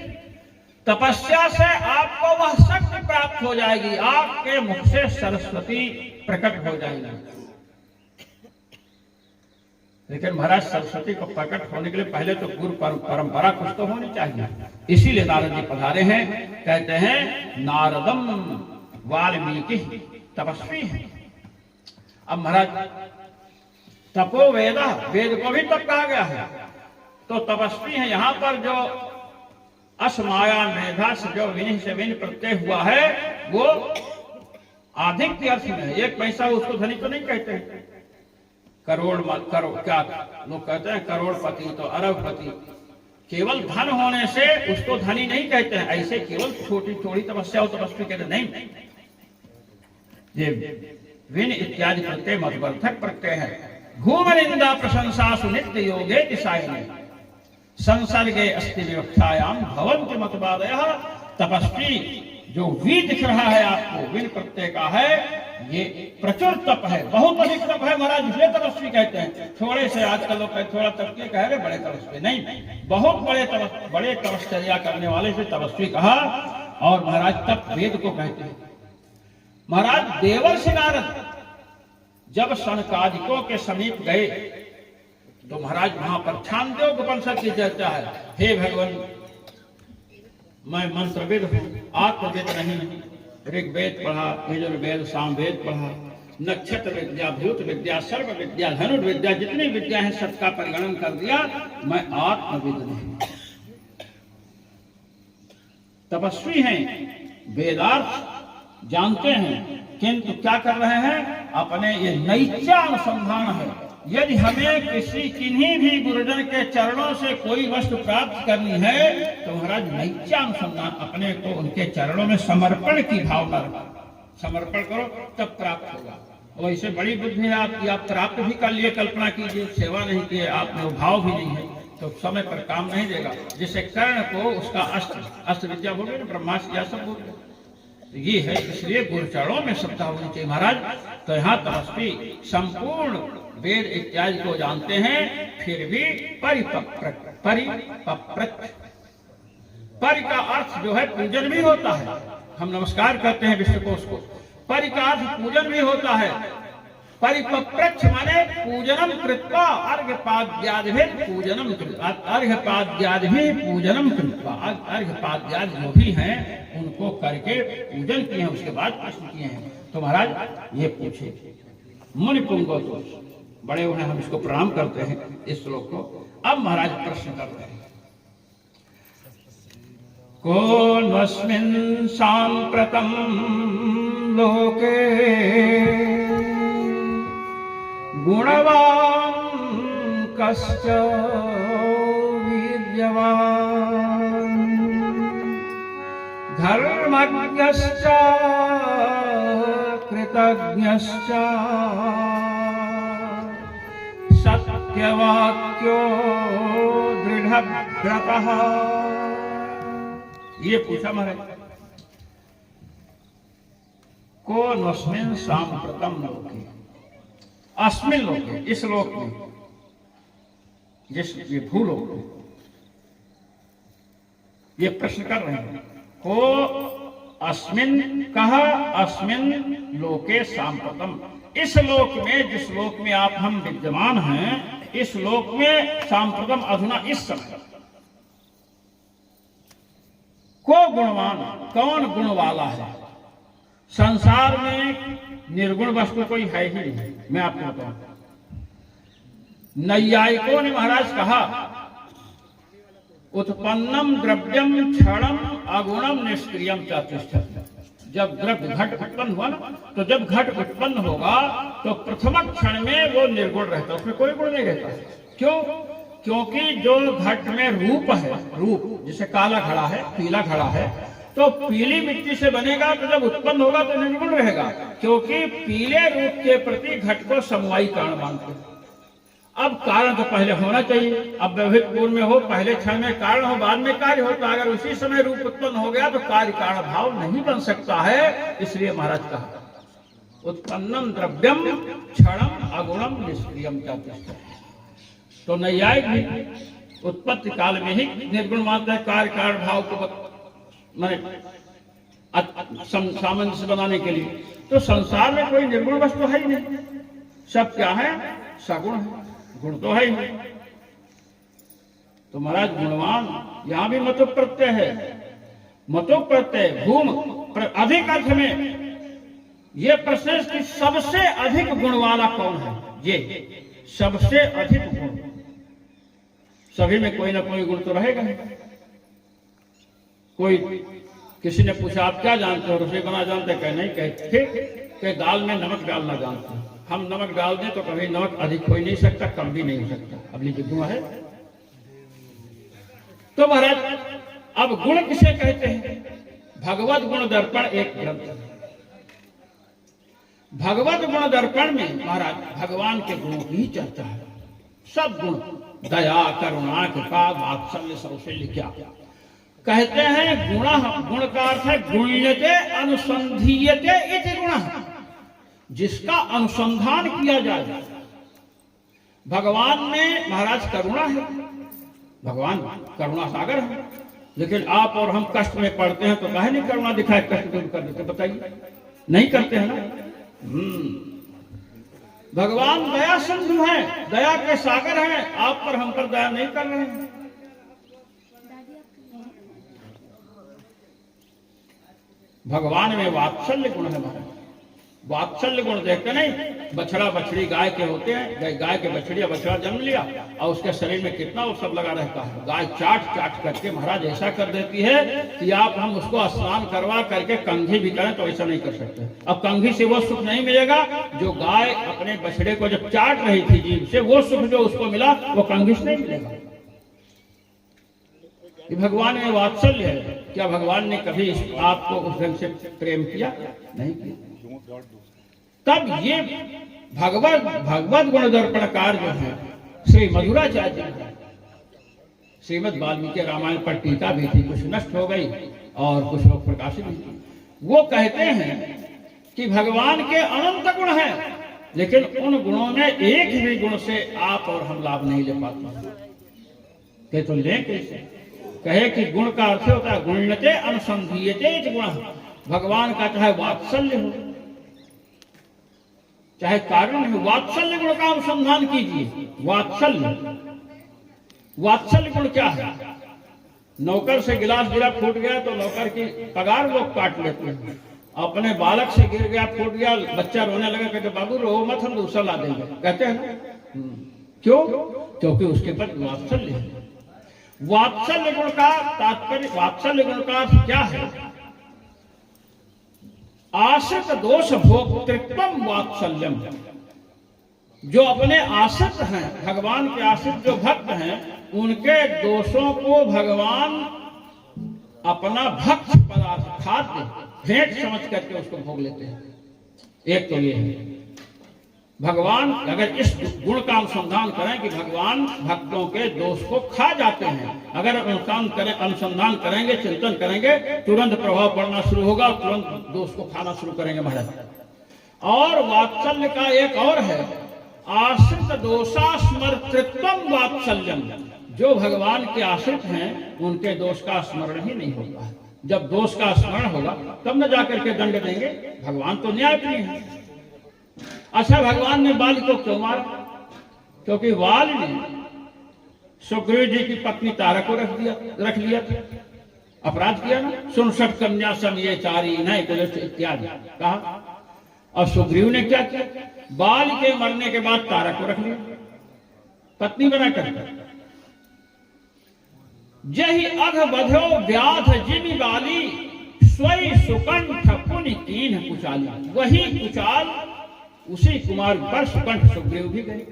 तपस्या से आपको वह शक्ति प्राप्त हो जाएगी, आपके मुख से सरस्वती प्रकट हो जाएगी। लेकिन महाराज सरस्वती को प्रकट होने के लिए पहले तो गुरु परंपरा कुछ तो होनी चाहिए। इसीलिए नारद जी पधारे हैं, कहते हैं नारदम वाल्मीकि तपस्वी है। अब महाराज तपो वेदा, वेद को भी तप कहा गया है, तो तपस्वी है। यहाँ पर जो असमाया मेधा से जो विनि से विनि प्रत्यय हुआ है, वो अधिक के अर्थ में है। एक पैसा उसको धनी तो नहीं कहते हैं, करोड़ क्या लोग कहते हैं करोड़पति तो अरबपति, केवल धन होने से उसको धनी नहीं कहते हैं। ऐसे केवल छोटी थोड़ी तपस्या तपस्वी कहते नहीं, ये विन इत्यादि प्रत्यय मधुवर्धक प्रत्यय है। घूम निंदा प्रशंसा सुनित्य योगे दिशायने संसर्गे अस्ति विवक्षायाम भवन्ति मतवादयः। तपस्वी जो वी दिख रहा है आपको, विन प्रत्यय का है, ये प्रचुर तप है, बहुत अधिक तप है महाराज, इसलिए तपस्वी कहते हैं। थोड़े से आजकल लोग थोड़ा तप के कह रहे बड़े तपस्वी नहीं, बहुत बड़े तपश्चर्या करने वाले से तपस्वी कहा। और महाराज तप वेद को कहते हैं। महाराज देवर्षि नारद जब सनकादिकों के समीप गए तो महाराज वहां पर छांदोग्य उपनिषद की चर्चा है। हे भगवान, मैं मंत्रविद हूं, आत्मविद नहीं। ऋग्वेद पढ़ा, यजुर्वेद, सामवेद पढ़ा, नक्षत्र विद्या, भूत विद्या, सर्व विद्या, धनुर्विद्या, जितनी विद्या है सबका परिगणन कर दिया, मैं आत्मविद नहीं। तपस्वी हैं, वेदार्थ जानते हैं, किंतु क्या कर रहे हैं? अपने ये नैत्या अनुसंधान है। यदि हमें किसी किन्हीं भी गुरुजन के चरणों से कोई वस्तु प्राप्त करनी है तो महाराज नैत्या अनुसंधान, अपने को उनके चरणों में समर्पण की भावना रखो, समर्पण करो तब प्राप्त होगा। वैसे बड़ी बुद्धि है आपकी, आप प्राप्त भी कर लिए, कल्पना कीजिए, सेवा नहीं किए, आप में भाव भी नहीं है तो समय पर काम नहीं देगा। जैसे कर्ण को उसका अस्त्र विद्या बोले ना, ब्रह्मास्त्र या सब बोले, तो ये है। इसलिए गुरु चरणों में श्रद्धा होनी चाहिए महाराज। तो यहाँ तपस्वी संपूर्ण वेद इत्यादि को जानते हैं, फिर भी परि का अर्थ जो है पूजन भी होता है। हम नमस्कार करते हैं विश्वकोश को, परि का अर्थ पूजन भी होता है। परिपप्रच्छ माने पूजनम कृत्वा अर्घ्यपाद्यादि पूजनम अर्घ्यपाद्यादि पूजनम कृत्वा, अर्घ्यपाद्यादि जो भी हैं उनको करके पूजन किए हैं, उसके बाद प्रश्न किए हैं। तो महाराज ये पूछे मुनि पुंगो तो बड़े उन्हें हम इसको प्रणाम करते हैं इस श्लोक को। अब महाराज प्रश्न कर रहे हैं, कोन्वस्मिन् साम्प्रतं लोके गुणवान् कश्च वीर्यवान् धर्मज्ञश्च कृतज्ञश्च सत्यवाक्यो दृढ़व्रतः। ये पूछा महाराज, कोन्वस्मिन् साम्प्रतं लोके, अस्मिन् लोके, इस लोक में, जिस ये भूलोक में, ये प्रश्न कर रहे हैं। को अस्मिन् कहा, अस्मिन् लोके साम्प्रतम, इस लोक में, जिस लोक में आप हम विद्यमान हैं, इस लोक में साम्प्रतम अधुना इस समय को गुणवान, कौन गुण वाला है। संसार में निर्गुण वस्तु कोई है ही नहीं। मैं आपको बताऊं, नैयायिकों ने महाराज कहा उत्पन्नम द्रव्यम क्षणम अगुणम निष्क्रियम चतुष्टयम्। जब द्रव्य घट उत्पन्न हुआ ना, तो जब घट उत्पन्न होगा तो प्रथम क्षण में वो निर्गुण रहता है, उसमें कोई गुण नहीं रहता। क्यों? क्योंकि जो घट में रूप है, रूप जैसे काला घड़ा है, पीला घड़ा है, तो पीली मिट्टी से बनेगा, तो जब उत्पन्न होगा तो निर्गुण रहेगा, क्योंकि पीले रूप के प्रति घट को समवायी कारण मानते हैं। अब कारण तो पहले होना चाहिए, अब व्यवहित पूर्व में हो, पहले क्षण में कारण हो, बाद में कार्य हो, तो अगर उसी समय रूप उत्पन्न हो गया तो कार्य कारण भाव नहीं बन सकता है। इसलिए महाराज कहा उत्पन्नम द्रव्यम क्षणम अगुणम निष्क्रियम चतुष्टयम्। तो नैयायिक भी उत्पत्ति काल में ही निर्गुण मानते हैं, कार्य कारण भाव को सामंजस्य बनाने के लिए। तो संसार में कोई निर्गुण वस्तु है ही नहीं, सब क्या है, सगुण है, गुण तो है ही नहीं। तो महाराज गुणवान, यहां भी मतु प्रत्यय है, मतु प्रत्यय भूम अधिक अर्थ में यह प्रश्न कि सबसे अधिक गुण वाला कौन है। ये सबसे अधिक गुण, सभी में कोई ना कोई गुण तो रहेगा। कोई किसी ने पूछा आप क्या जानते हो, रसोई बना जानते, कह नहीं, कहे दाल में नमक डालना जानते हैं। हम नमक डाल दें तो कभी नमक अधिक हो ही नहीं सकता, कम भी नहीं हो सकता। अब लीजिए गुण है। तो महाराज अब गुण किसे कहते हैं? भगवत गुण दर्पण एक ग्रंथ है। भगवत गुण दर्पण में महाराज भगवान के गुणों की ही चर्चा है। सब गुण, दया, करुणा, कृपा, वात्सल्य, सौशल्य, क्या कहते हैं गुण। गुण का अर्थ है गुण्यते अनुसंधीयते इति गुणः, जिसका अनुसंधान किया जाए। भगवान में महाराज करुणा है, भगवान करुणा सागर है, लेकिन आप और हम कष्ट में पड़ते हैं तो काहे नहीं करुणा दिखाए, कष्ट दूर कर देते, बताइए, नहीं करते हैं ना। भगवान दया सिंधु है, दया के सागर हैं, आप पर हम पर दया नहीं कर रहे हैं। भगवान में वात्सल्य गुण है महाराज। वात्सल्य गुण देखते नहीं, बछड़ा बछड़ी गाय के होते हैं, गाय के बछड़ी या बछड़ा जन्म लिया और उसके शरीर में कितना वो सब लगा रहता है। गाय चाट चाट करके महाराज ऐसा कर देती है कि आप हम उसको स्नान करवा करके कंघी भी करें तो ऐसा नहीं कर सकते। अब कंघी से वो सुख नहीं मिलेगा जो गाय अपने बछड़े को जब चाट रही थी जीभ से, वो सुख जो उसको मिला वो कंघी से नहीं मिलेगा। भगवान में वात्सल्य है। क्या भगवान ने कभी आपको उस ढंग से प्रेम किया? नहीं किया। तब ये भगवत गुण दर्पणकार जो है श्री मधुराचार्य जी, श्रीमद् वाल्मीकि रामायण पर टीका भी थी, कुछ नष्ट हो गई और कुछ लोग प्रकाशित भी थी। वो कहते हैं कि भगवान के अनंत गुण हैं, लेकिन उन गुणों में एक भी गुण से आप और हम लाभ नहीं ले पाते। कहे तो ले कैसे? कहे कि गुण का अर्थ होता है गुण्यते अनुसंधीयते गुण। भगवान का चाहे वात्सल्य हो चाहे कारण हो, वात्सल्य गुण का अनुसंधान कीजिए। वात्सल्य गुण क्या है? नौकर से गिलास गिरा फूट गया तो नौकर की पगार लोग काट लेते हैं। अपने बालक से गिर गया फूट गया, बच्चा रोने लगा, कहते बाबू रो मत, हम दूसरा ला देंगे, कहते हैं ना। क्यों? क्योंकि उसके पर वात्सल्य है। वात्सल्य गुण का तात्पर्य, वात्सल्य गुण का अर्थ क्या है? आश्रित दोष भोक्तृत्वम वात्सल्यम। जो अपने आश्रित हैं, भगवान के आश्रित जो भक्त हैं, उनके दोषों को भगवान अपना भक्त पदार्थ खाद्य भेंट समझ करके उसको भोग लेते हैं। एक तो ये है भगवान, अगर इस गुण का अनुसंधान करें कि भगवान भक्तों के दोष को खा जाते हैं, अगर अनुसंधान करेंगे, चिंतन करेंगे, तुरंत प्रभाव पड़ना शुरू होगा और तुरंत दोष को खाना शुरू करेंगे महाराज। और वात्सल्य का एक और है आश्रित दोषास्मर्तृत्वम वात्सल्यम। जो भगवान के आश्रित हैं उनके दोष का स्मरण ही नहीं होता है। जब दोष का स्मरण होगा तब न जाकर के दंड देंगे। भगवान तो न्यायप्रिय है। अच्छा, भगवान ने बाल को क्यों मारा? क्योंकि बाल ने सुग्रीव जी की पत्नी तारा को रख लिया था, अपराध किया ना। सुनसठ कन्या सम ये चारी नहीं तो इत्यादि कहा। और सुग्रीव ने क्या किया? बाल के मरने के बाद तारा को रख लिया पत्नी बनाकर। जही अघ बधो व्याध जिमि बाली स्वई सुकंठ पुनि कीन कुचाली। वही कुचाल उसी कुमार पर सुकंठ सुग्रीव भी गए।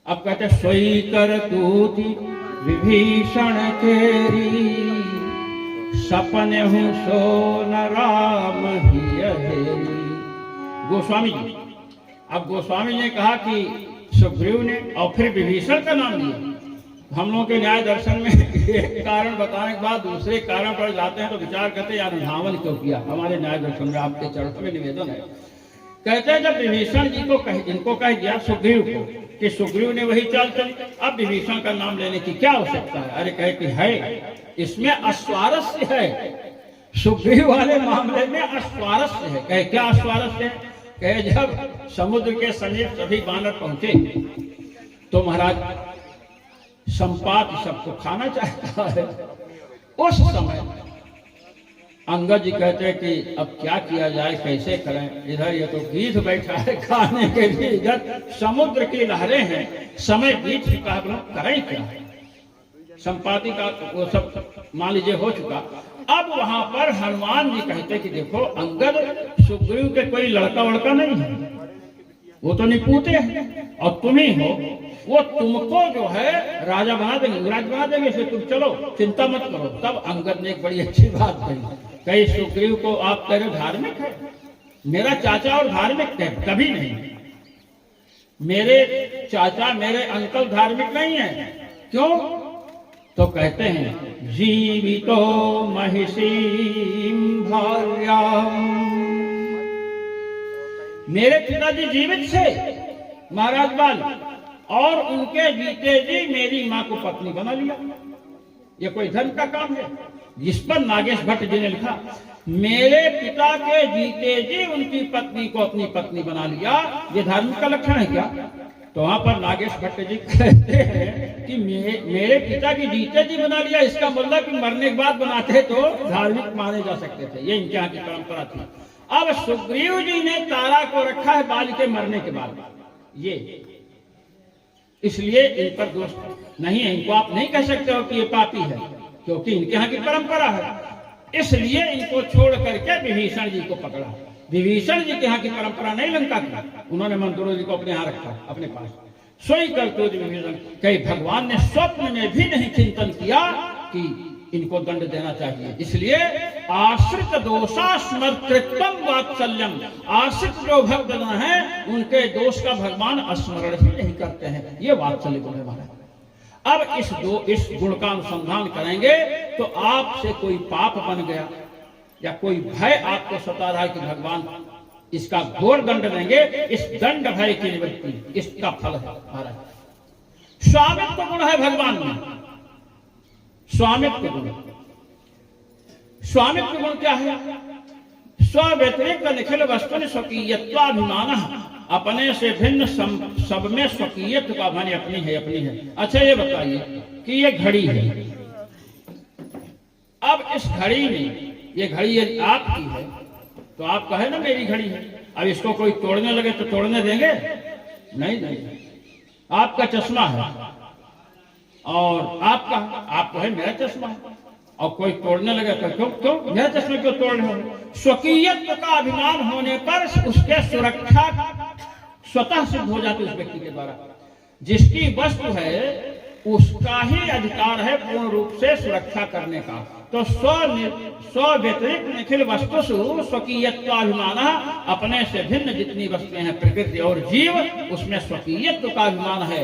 अब कहते स्वई कर तूति विभीषण केरी सपने हूं सो न राम ही हेरी। गोस्वामी जी, अब गोस्वामी ने कहा कि सुग्रीव ने और फिर विभीषण का नाम लिया। हम लोगों के न्याय दर्शन में एक कारण बताने के बाद दूसरे कारण पर जाते हैं तो विचार करते हैं यार अनुधावन क्यों किया। हमारे न्याय दर्शन में आपके चरणों में निवेदन है। कहते हैं जब विभीषण जी को इनको कह दिया सुग्रीव को कि सुग्रीव ने वही चाल चली, अब विभीषण का नाम लेने की क्या आवश्यकता है? अरे कहे कि है, इसमें अस्वारस्य है। सुग्रीव वाले मामले में अस्वारस्य है। कहे क्या अस्वारस्य है? कहे जब समुद्र के समीप सभी वानर पहुंचे तो महाराज संपात सबको खाना चाहता है। उस समय अंगद जी कहते हैं कि अब क्या किया जाए, कैसे करें? इधर ये तो गीध बैठा है खाने के लिए, इधर समुद्र की लहरें हैं, समय बीत चुका है, करें क्या? संपाति का वो सब मान लीजिए हो चुका। अब वहां पर हनुमान जी कहते कि देखो अंगद सुग्रीव के कोई लड़का वड़का नहीं है, वो तो निपूते हैं और तुम ही हो, वो तुमको जो है राजा बना देंगे, युवराज बना देंगे, फिर तुम चलो, चिंता मत करो। तब अंगद ने एक बड़ी अच्छी बात कही सुग्रीव को आप कह रहे धार्मिक है? मेरा चाचा और धार्मिक है? कभी नहीं। मेरे चाचा मेरे अंकल धार्मिक नहीं है। क्यों? तो कहते हैं जीवितो महिषीं भार्याम्। मेरे पिताजी जीवित थे महाराज बाल, और उनके जीते जी मेरी मां को पत्नी बना लिया। ये कोई धर्म का काम है? जिस पर नागेश भट्ट जी ने लिखा मेरे पिता के जीते जी उनकी पत्नी को अपनी पत्नी बना लिया, ये धार्मिक का लक्षण है क्या? तो वहां पर नागेश भट्ट जी कहते हैं कि मेरे पिता की जीते जी बना लिया, इसका मतलब कि मरने के बाद बनाते तो धार्मिक माने जा सकते थे। ये इनके यहाँ की परंपरा थी। अब सुग्रीव जी ने तारा को रखा है बाल के मरने के बाद, ये इसलिए इन पर दोष नहीं है। इनको आप नहीं कह सकते हो कि ये पापी है, क्योंकि इनके यहाँ की परंपरा है। इसलिए इनको छोड़ करके विभीषण जी को पकड़ा। विभीषण जी के यहाँ की परंपरा नहीं लंका की, उन्होंने मंत्रों जी को अपने यहाँ रखा अपने पास। सोई करते विभीषण कहीं भगवान ने स्वप्न में भी नहीं चिंतन किया कि इनको दंड देना चाहिए। इसलिए आश्रित दोषास्मर्तृत्वम वात्सल्यम, आश्रित जो भक्तजन हैं उनके दोष का भगवान स्मरण ही नहीं करते हैं। ये वात्सल्य गुण है महाराज। अब इस गुण का अनुसंधान करेंगे तो आपसे कोई पाप बन गया या कोई भय आपको सता रहा है कि भगवान इसका घोर दंड देंगे। इस दंड भय की निवृत्ति इसका फल है महाराज। स्वामित्व गुण है भगवान में, स्वामित्व गुण। स्वामित्व गुण क्या है? स्व व्यतिरिक्त निखिल वस्तु स्वकीयत्वाभिमान, अपने से भिन्न सब में स्वकीयत्व का भान, अपनी है अपनी है। अच्छा ये बताइए कि ये घड़ी है, अब इस घड़ी में ये घड़ी यदि आपकी है तो आप कहे ना मेरी घड़ी है। अब इसको कोई तोड़ने लगे तो तोड़ने देंगे? नहीं नहीं। आपका चश्मा है और आपको है मेरा चश्मा है, और कोई तोड़ने लगे तो क्यों मेरा चश्मा क्यों तोड़ रहे हो? स्वकीयत्व का अभिमान होने पर उसके सुरक्षा स्वतः सिद्ध हो जाती उस व्यक्ति के द्वारा। जिसकी वस्तु है उसका ही अधिकार है पूर्ण रूप से सुरक्षा करने का। तो स्व व्यतिरिक्त निखिल वस्तु स्वकीयत्वाभिमान, अपने से भिन्न जितनी वस्तुएं हैं प्रकृति और जीव, उसमें स्वकीयत्व का अभिमान है।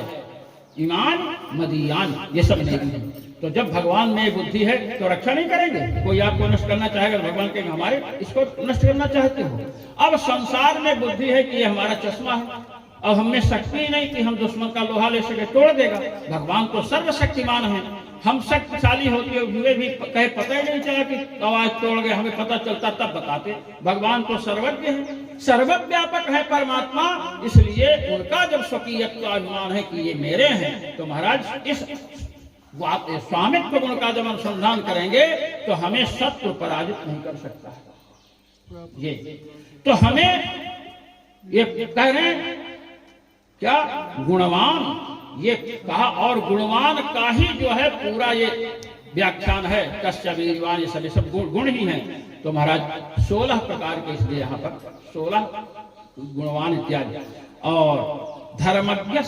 ईमान मदीयान ये सब नहीं है। तो जब भगवान में बुद्धि है तो रक्षा नहीं करेंगे। कोई आपको नष्ट करना चाहेगा, भगवान के हमारे इसको नष्ट करना चाहते हो। अब संसार में बुद्धि है कि ये हमारा चश्मा है, अब हमें शक्ति नहीं कि हम दुश्मन का लोहा ले सके, तोड़ देगा। भगवान तो सर्वशक्तिमान है, हम शक्तिशाली होते हुए भी कहे पता ही नहीं चला कि आवाज तोड़ गए, हमें पता चलता तब बताते। भगवान तो सर्वज्ञ है, सर्वव्यापक है परमात्मा, इसलिए उनका जब स्वकीयत्व अभिमान है कि ये मेरे हैं, तो महाराज इस स्वामित्व गुण का जब अनुसंधान करेंगे तो हमें शत्रु पराजित नहीं कर सकता। ये तो हमें ये कह रहे हैं क्या गुणवान, ये कहा, और गुणवान का ही जो है पूरा ये व्याख्यान है। कश्य वीरवान, ये सब गुण ही हैं। तो महाराज 16 प्रकार के इसलिए यहाँ पर 16 गुणवान इत्यादि। और धर्मज्ञ,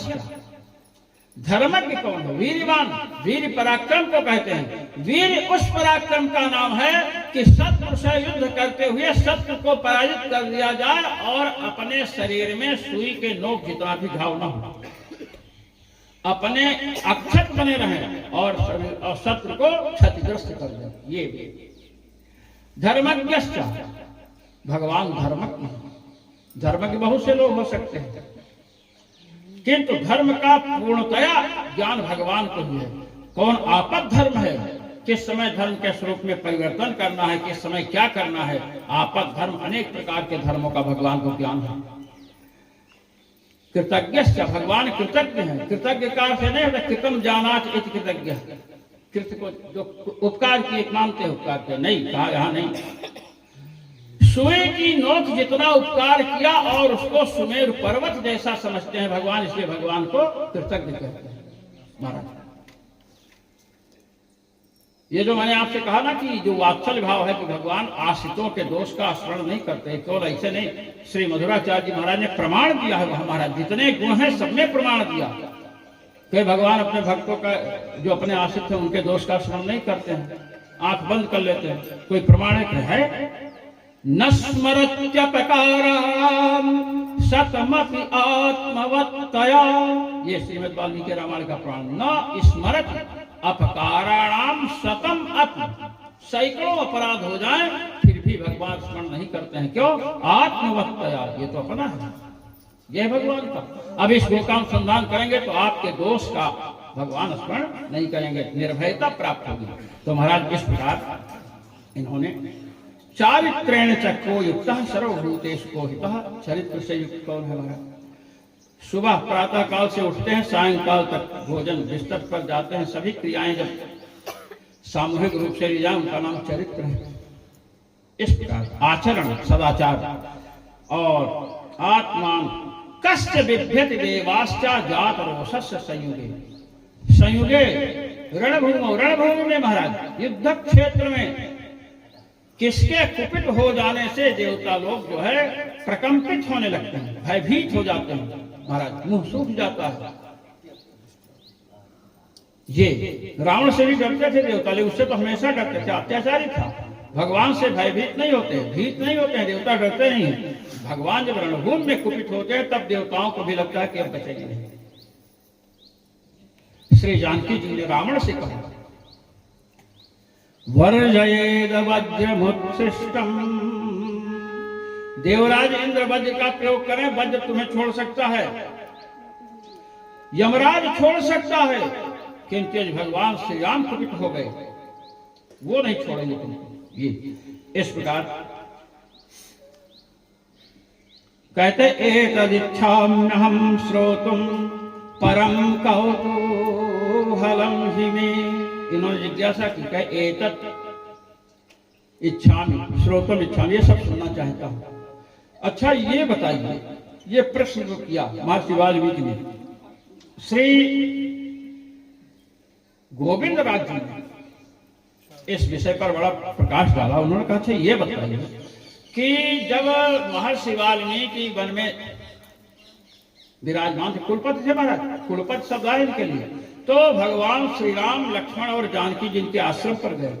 धर्मज्ञ कौन है? वीरवान, वीर पराक्रम को कहते हैं। वीर उस पराक्रम का नाम है कि शत्रु से युद्ध करते हुए शत्रु को पराजित कर दिया जाए और अपने शरीर में सुई के नोक जितना भी घाव न हो, अपने अक्षत बने रहें और शत्रु को क्षतिग्रस्त कर दें। ये धर्मज्ञ, भगवान धर्मज्ञ। धर्मज्ञ बहुत से लोग हो सकते हैं, किंतु धर्म का पूर्णतया ज्ञान भगवान को ही है। कौन आपद धर्म है, किस समय धर्म के स्वरूप में परिवर्तन करना है, किस समय क्या करना है। आपद धर्म, अनेक प्रकार के धर्मों का भगवान को ज्ञान है। कृतज्ञ, भगवान कृतज्ञ है। कृतज्ञ का अर्थ नहीं होता कृतम जानात इति कृतज्ञ, कृत को जो उपकार की एक मानते हैं, उपकार के नहीं कहा, यहाँ नहीं। सुई की नोक जितना उपकार किया और उसको सुमेरु पर्वत जैसा समझते हैं भगवान, इसलिए भगवान को कृतज्ञ कहते हैं महाराज। ये जो मैंने आपसे कहा ना कि जो वात्सल्य भाव है कि भगवान आश्रितों के दोष का स्मरण नहीं करते, केवल ऐसे नहीं। श्री मधुराचार्य जी महाराज ने प्रमाण दिया है, महाराज जितने गुण हैं सब में प्रमाण दिया कि भगवान अपने भक्तों का जो अपने आश्रित हैं उनके दोष का स्मरण नहीं करते हैं, आंख बंद कर लेते हैं। कोई प्रमाणिक है? न स्मरत्यपकाराम सतमपि आत्मवत्तया, ये श्रीमद् वाल्मीकि रामायण का प्राण। न स्मरत अपकाराणाम सतम अपि, सैकड़ों अपराध हो जाएं फिर भी भगवान स्मरण नहीं करते हैं। क्यों? आत्मवत्तया, ये तो अपना है, यह भगवान का। अब इस गुण का अनुसंधान करेंगे तो आपके दोष का भगवान स्मरण नहीं करेंगे, निर्भयता प्राप्त होगी। तो महाराज इस प्रकार इन्होंने चारित्रेण चक्रो युक्त सर्वभूतेषु कोहितः, चरित्र से युक्त कौन है महाराज? सुबह प्रातः काल से उठते हैं, सायंकाल तक भोजन बिस्तर पर जाते हैं, सभी क्रियाएं जब सामूहिक रूप से ली जाए उनका नाम चरित्र है। इस प्रकार आचरण सदाचार और आत्मान कस्य बिभ्यति देवाश्चा जात रोषस्य संयुगे, संयुगे रणभूमि में महाराज युद्ध क्षेत्र में किसके कुपित हो जाने से देवता लोग जो है प्रकंपित होने लगते हैं, भयभीत हो जाते हैं महाराज, मुंह सूख जाता है। ये रावण से भी डरते थे देवता, लेकिन उससे तो हमेशा डरते थे, अत्याचारी था। भगवान से भयभीत नहीं होते, भीत नहीं होते हैं, देवता डरते नहीं हैं। भगवान जब रणभूमि में कुपित होते हैं तब देवताओं को भी लगता है कि अब बचेंगे नहीं। श्री जानकी जी ने रावण से कहा, वर्जयेद वज्रमुत्सृष्टम् देवराज इंद्र वज्र का प्रयोग करें, वज्र तुम्हें छोड़ सकता है, यमराज छोड़ सकता है, किंतु भगवान श्री राम प्रकट हो गए, वो नहीं छोड़ेंगे तुमको। ये इस प्रकार कहते एतदिच्छाम्यहं श्रोतुम परम कौतूहलम हि मे। इन्होंने जिज्ञासा की, कहे एतत् इच्छामि श्रोतुम इच्छामि, ये सब सुनना चाहता हूं। अच्छा ये बताइए, ये प्रश्न जो किया महर्षि वाल्मीकि ने श्री गोविंद राज जी ने इस विषय पर बड़ा प्रकाश डाला। उन्होंने कहा अच्छा ये बताइए कि जब महर्षि वाल्मीकि वन में विराजमान थे, कुलपति थे महाराज, कुलपति शब्द आए इनके लिए, तो भगवान श्री राम लक्ष्मण और जानकी जिनके आश्रम पर गए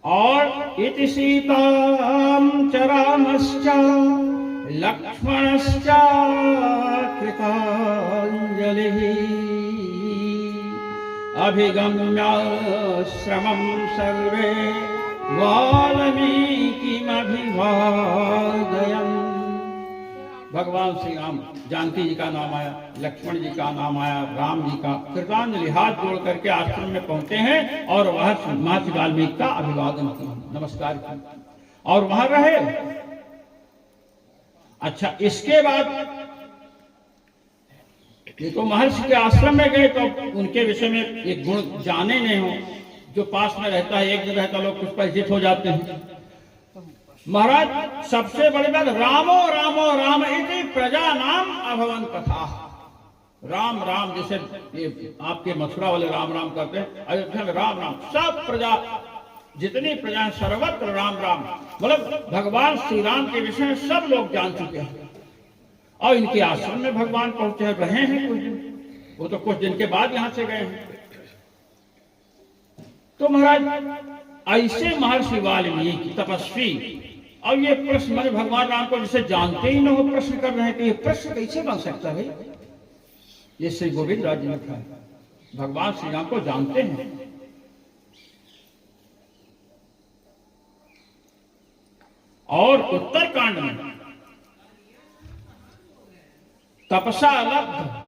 और इति सीतां च रामश्च लक्ष्मणश्च कृताञ्जलिः अभिगम्याश्रमं सर्वे वाल्मीकिमभिवादयन्। भगवान श्री राम, जानकी जी का नाम आया, लक्ष्मण जी का नाम आया, राम जी का, कृतांजलि हाथ जोड़ करके आश्रम में पहुंचे हैं और वह महर्षि वाल्मीकि का अभिवादन किया, नमस्कार किया और वहां रहे। अच्छा इसके बाद ये तो महर्षि के आश्रम में गए तो उनके विषय में एक गुण जाने नहीं हो, जो पास में रहता है, एक दिन रहता, लोग कुछ परिचित हो जाते हैं। महाराज सबसे बड़ी बात, रामो रामो राम इति प्रजा नाम अभवन कथा। राम राम, जैसे ये आपके मथुरा वाले राम राम करते हैं, अयोध्या में राम राम, सब प्रजा जितनी प्रजा सर्वत्र राम राम, मतलब भगवान श्री राम के विषय में सब लोग जान चुके हैं। और इनके आश्रम में भगवान पहुंचे रहे हैं कुछ दिन, वो तो कुछ दिन के बाद यहां से गए हैं। तो महाराज ऐसे महर्षि वाल्मीकि तपस्वी, और ये प्रश्न मैंने भगवान राम को जिसे जानते ही न हो प्रश्न कर रहे हैं कि ये प्रश्न कैसे बन सकता है। ये श्री गोविंद राज जी ने कहा, भगवान श्री राम को जानते हैं। और उत्तरकांड में तपसा लब्ध